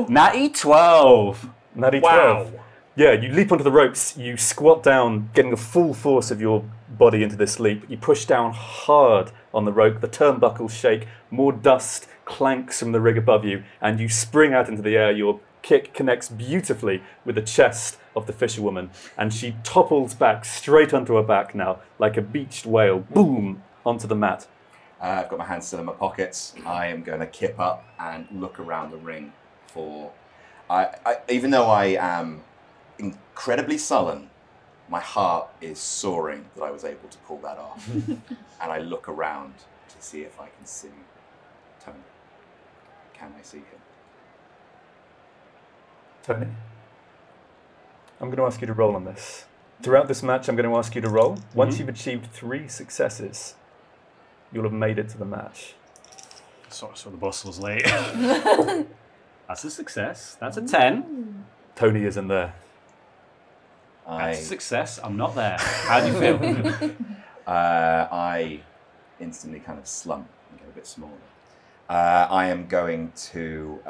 Natty 12. Natty 12. Wow. Yeah, you leap onto the ropes, you squat down, getting the full force of your body into this leap. You push down hard on the rope, the turnbuckles shake, more dust clanks from the rig above you, and you spring out into the air. Your kick connects beautifully with the chest of the fisherwoman, and she topples back straight onto her back now, like a beached whale, boom, onto the mat. I've got my hands still in my pockets. I am going to kip up and look around the ring for... even though I am incredibly sullen, my heart is soaring that I was able to pull that off. And I look around to see if I can see Tony. Can I see him? Tony, I'm going to ask you to roll on this. Throughout this match, I'm going to ask you to roll. Once you've achieved 3 successes, you'll have made it to the match. So the boss was late. That's a success. That's a 10. Tony isn't there. That's a success. I'm not there. How do you feel? I instantly kind of slump and get a bit smaller. I am going to...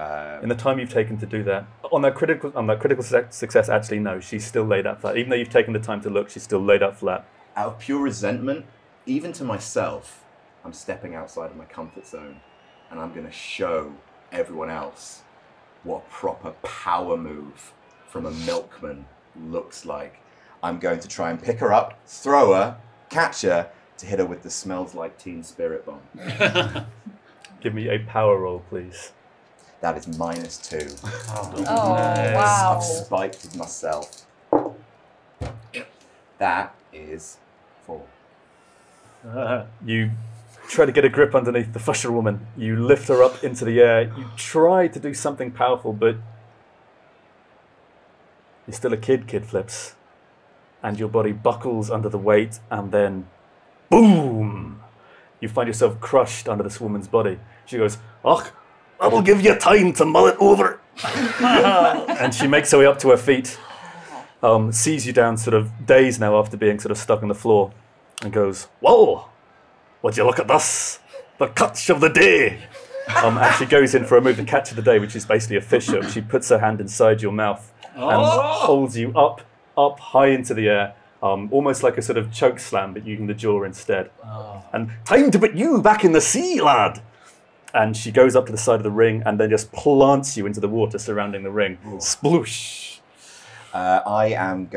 In the time you've taken to do that, on that critical success, actually, no, she's still laid out flat. Even though you've taken the time to look, she's still laid out flat. Out of pure resentment, even to myself, I'm stepping outside of my comfort zone, and I'm going to show everyone else what a proper power move from a milkman looks like. I'm going to try and pick her up, throw her, catch her, to hit her with the Smells Like Teen Spirit bomb. Give me a power roll, please. That is -2. Oh, wow. I've spiked myself. That is 4. You try to get a grip underneath the fisherwoman. You lift her up into the air. You try to do something powerful, but you're still a kid flips. And your body buckles under the weight, and then boom! You find yourself crushed under this woman's body. She goes, "Och, I will give you time to mull it over." And she makes her way up to her feet, sees you down sort of dazed now after being sort of stuck on the floor, and goes, "Whoa, would you look at this? The catch of the day." And she goes in for a move, the catch of the day, which is basically a fish hook. She puts her hand inside your mouth and holds you up high into the air almost like a sort of choke slam, but using the jaw instead. And time to put you back in the sea, lad. And she goes up to the side of the ring and then just plants you into the water surrounding the ring. Sploosh. I'm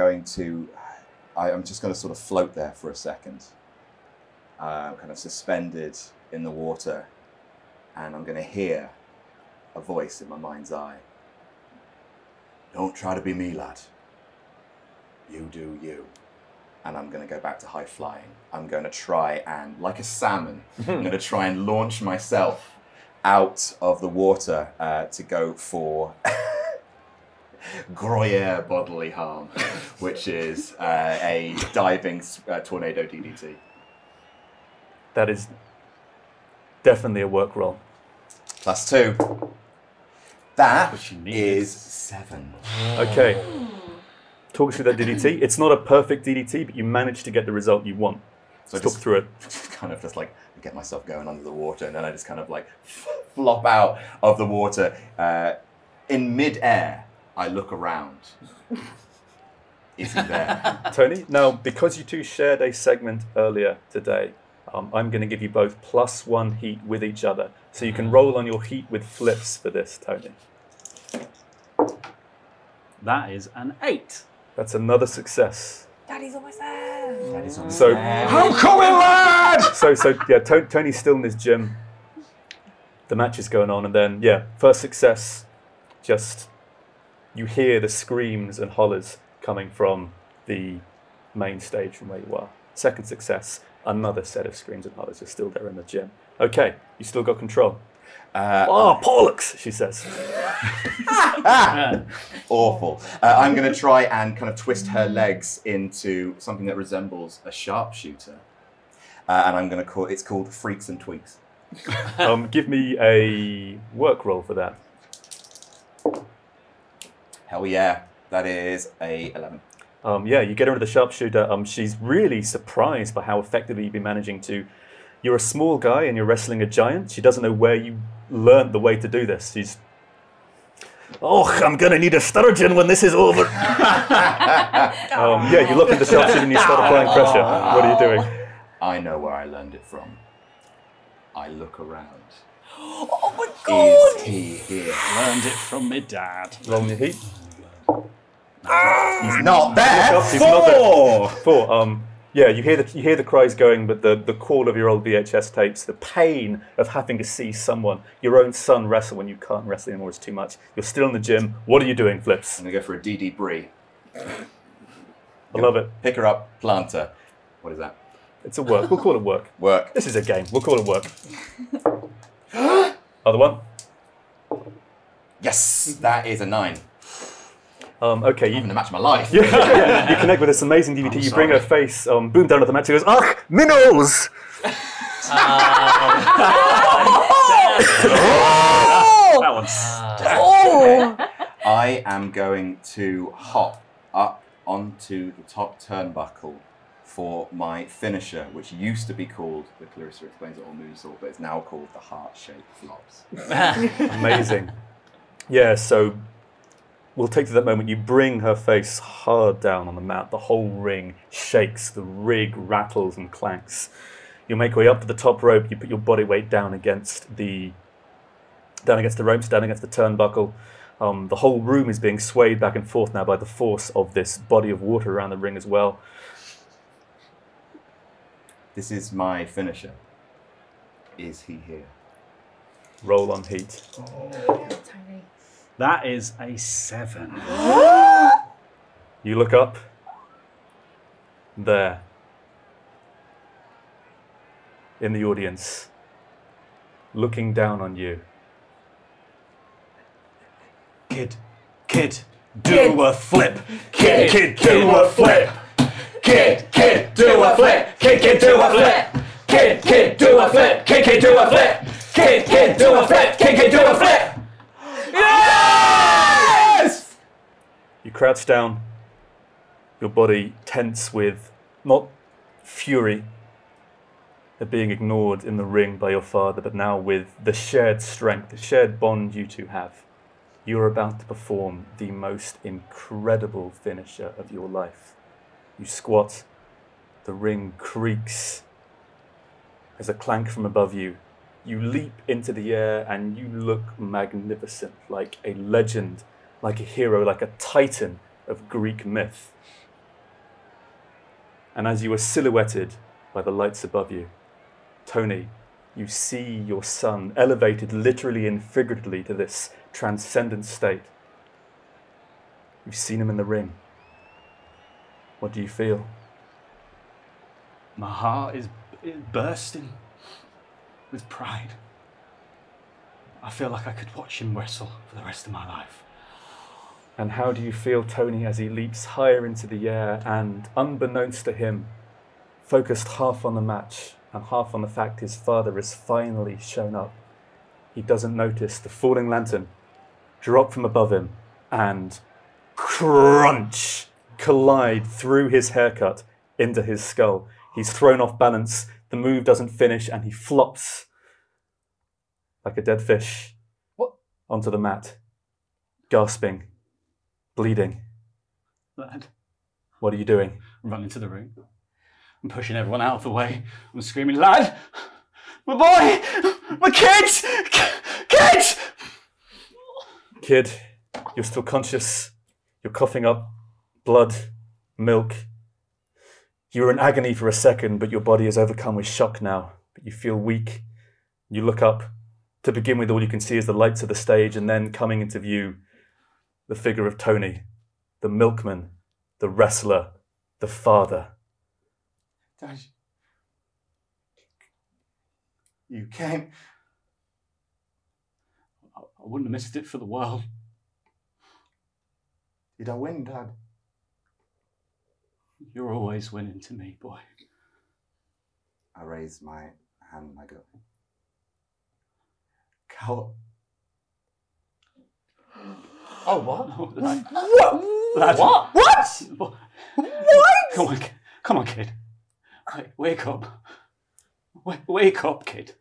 just going to sort of float there for a second, kind of suspended in the water, and I'm going to hear a voice in my mind's eye. Don't try to be me, lad. You do you. And I'm going to go back to high flying. I'm going to try and, like a salmon, I'm going to try and launch myself out of the water to go for Gruyere bodily harm, which is a diving tornado DDT. That is definitely a work roll. +2. That Which you need. is 7. Okay. Talk us through that DDT. It's not a perfect DDT, but you managed to get the result you want. So Talk through it. kind of just like get myself going under the water, and then I just kind of like flop out of the water. In mid-air, I look around. Is he there? Tony, now, because you two shared a segment earlier today, I'm going to give you both +1 heat with each other. So you can roll on your heat with flips for this, Tony. That is an 8. That's another success. Daddy's almost there. So, I'm coming, lad! so yeah, Tony's still in his gym. The match is going on, and then, yeah, first success, just you hear the screams and hollers coming from the main stage from where you are. Second success, another set of screams and hollers. You're still there in the gym. Okay, you still got control. Pollux, she says. Awful. I'm going to try and kind of twist her legs into something that resembles a sharpshooter. And I'm going to call it's called Freaks and Tweaks. Give me a work roll for that. Hell yeah. That is a 11. Yeah, you get her into the sharpshooter. She's really surprised by how effectively you've been managing to. You're a small guy and you're wrestling a giant. She doesn't know where you learned the way to do this. She's, I'm gonna need a sturgeon when this is over. Yeah, you look at the sharpshooter and you start applying pressure. What are you doing? I know where I learned it from. I look around. Oh my god! Is he here? Learned it from my dad. Roll your heat. He's not there. He's not there. 4. Yeah, you hear the cries going, but the call of your old VHS tapes, the pain of having to see someone, your own son, wrestle when you can't wrestle anymore is too much. You're still in the gym. What are you doing, Flips? I'm going to go for a DD Brie. I love it. Pick her up, plant her. What is that? It's a work. We'll call it work. Work. This is a game. We'll call it work. Other one? Yes, that is a 9. Okay, I'm you, having the match of my life. you connect with this amazing DVT. You bring her face, boom down at the match. She goes, "Ach, minnows!" That one's Oh! I am going to hop up onto the top turnbuckle for my finisher, which used to be called, the Clarissa Explains It All moonsault, but it's now called the heart-shaped flops. Amazing. Yeah, so we'll take to that moment. You bring her face hard down on the mat. The whole ring shakes. The rig rattles and clanks. You make your way up to the top rope. You put your body weight down against the ropes, down against the turnbuckle. The whole room is being swayed back and forth now by the force of this body of water around the ring as well. This is my finisher. Is he here? Roll on heat. That is a 7. You look up. There. In the audience. Looking down on you. Kid, do a flip. Kid, do a flip. Kid, do a flip. Kid, do a flip. Kid, do a flip. Kid, do a flip. Kid, do a flip. Kid, do a flip. Yes! You crouch down, your body tense with not fury at being ignored in the ring by your father, but now with the shared strength, the shared bond you two have. You're about to perform the most incredible finisher of your life. You squat. The ring creaks. There's a clank from above you. You leap into the air and you look magnificent, like a legend, like a hero, like a titan of Greek myth. And as you are silhouetted by the lights above you, Tony, you see your son elevated literally and figuratively to this transcendent state. You've seen him in the ring. What do you feel? My heart is bursting with pride. I feel like I could watch him wrestle for the rest of my life. And how do you feel, Tony, as he leaps higher into the air and, unbeknownst to him, focused half on the match and half on the fact his father has finally shown up? He doesn't notice the falling lantern drop from above him and crunch collide through his haircut into his skull. He's thrown off balance, the move doesn't finish, and he flops like a dead fish onto the mat, gasping, bleeding. Lad, what are you doing? I'm running to the ring. I'm pushing everyone out of the way. I'm screaming, lad! My boy! My kids! Kids! Kid, you're still conscious. You're coughing up blood, milk. You were in agony for a second, but your body is overcome with shock now. But you feel weak. You look up. To begin with, all you can see is the lights of the stage, and then coming into view, the figure of Tony, the milkman, the wrestler, the father. Dad, you came. I wouldn't have missed it for the world. Did I win, Dad? You're always winning to me, boy. I raised my hand and I go, Coward. Oh, what? No, lad. What? Lad. What? What? Come on, kid. Wake up. Wake up, kid.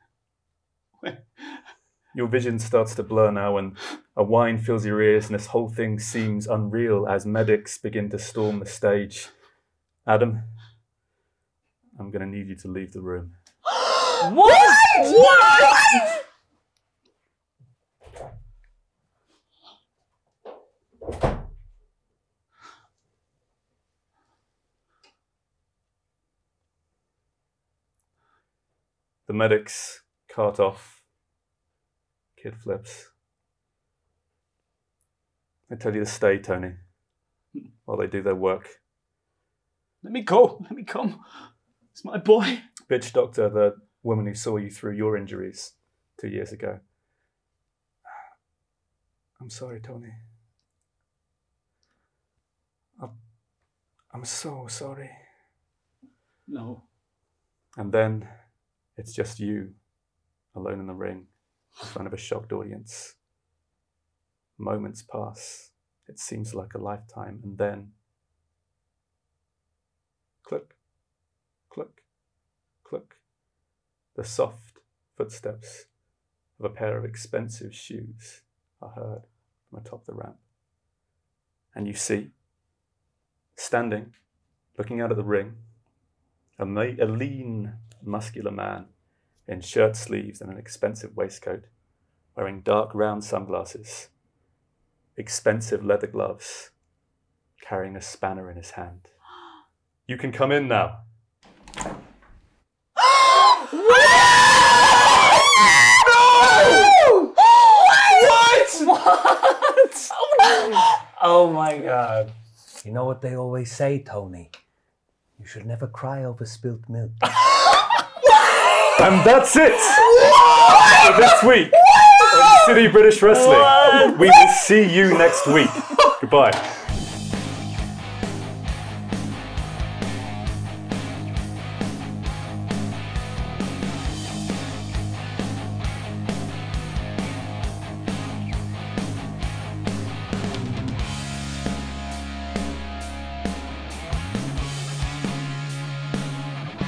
Your vision starts to blur now, and a whine fills your ears, and this whole thing seems unreal as medics begin to storm the stage. Adam, I'm going to need you to leave the room. What? What? The medics cart off. Kid flips. I tell you to stay, Tony, while they do their work. Let me go. Let me come. It's my boy. Bitch doctor, the woman who saw you through your injuries 2 years ago. I'm sorry, Tony. I'm so sorry. No. And then it's just you, alone in the ring, in front of a shocked audience. Moments pass. It seems like a lifetime. And then, click, click, click. The soft footsteps of a pair of expensive shoes are heard from atop the ramp. And you see, standing, looking out of the ring, a lean, muscular man in shirt sleeves and an expensive waistcoat, wearing dark round sunglasses, expensive leather gloves, carrying a spanner in his hand. You can come in now. What? Oh my God. You know what they always say, Tony? You should never cry over spilt milk. And that's it for this week on City British Wrestling. We will see you next week. Goodbye.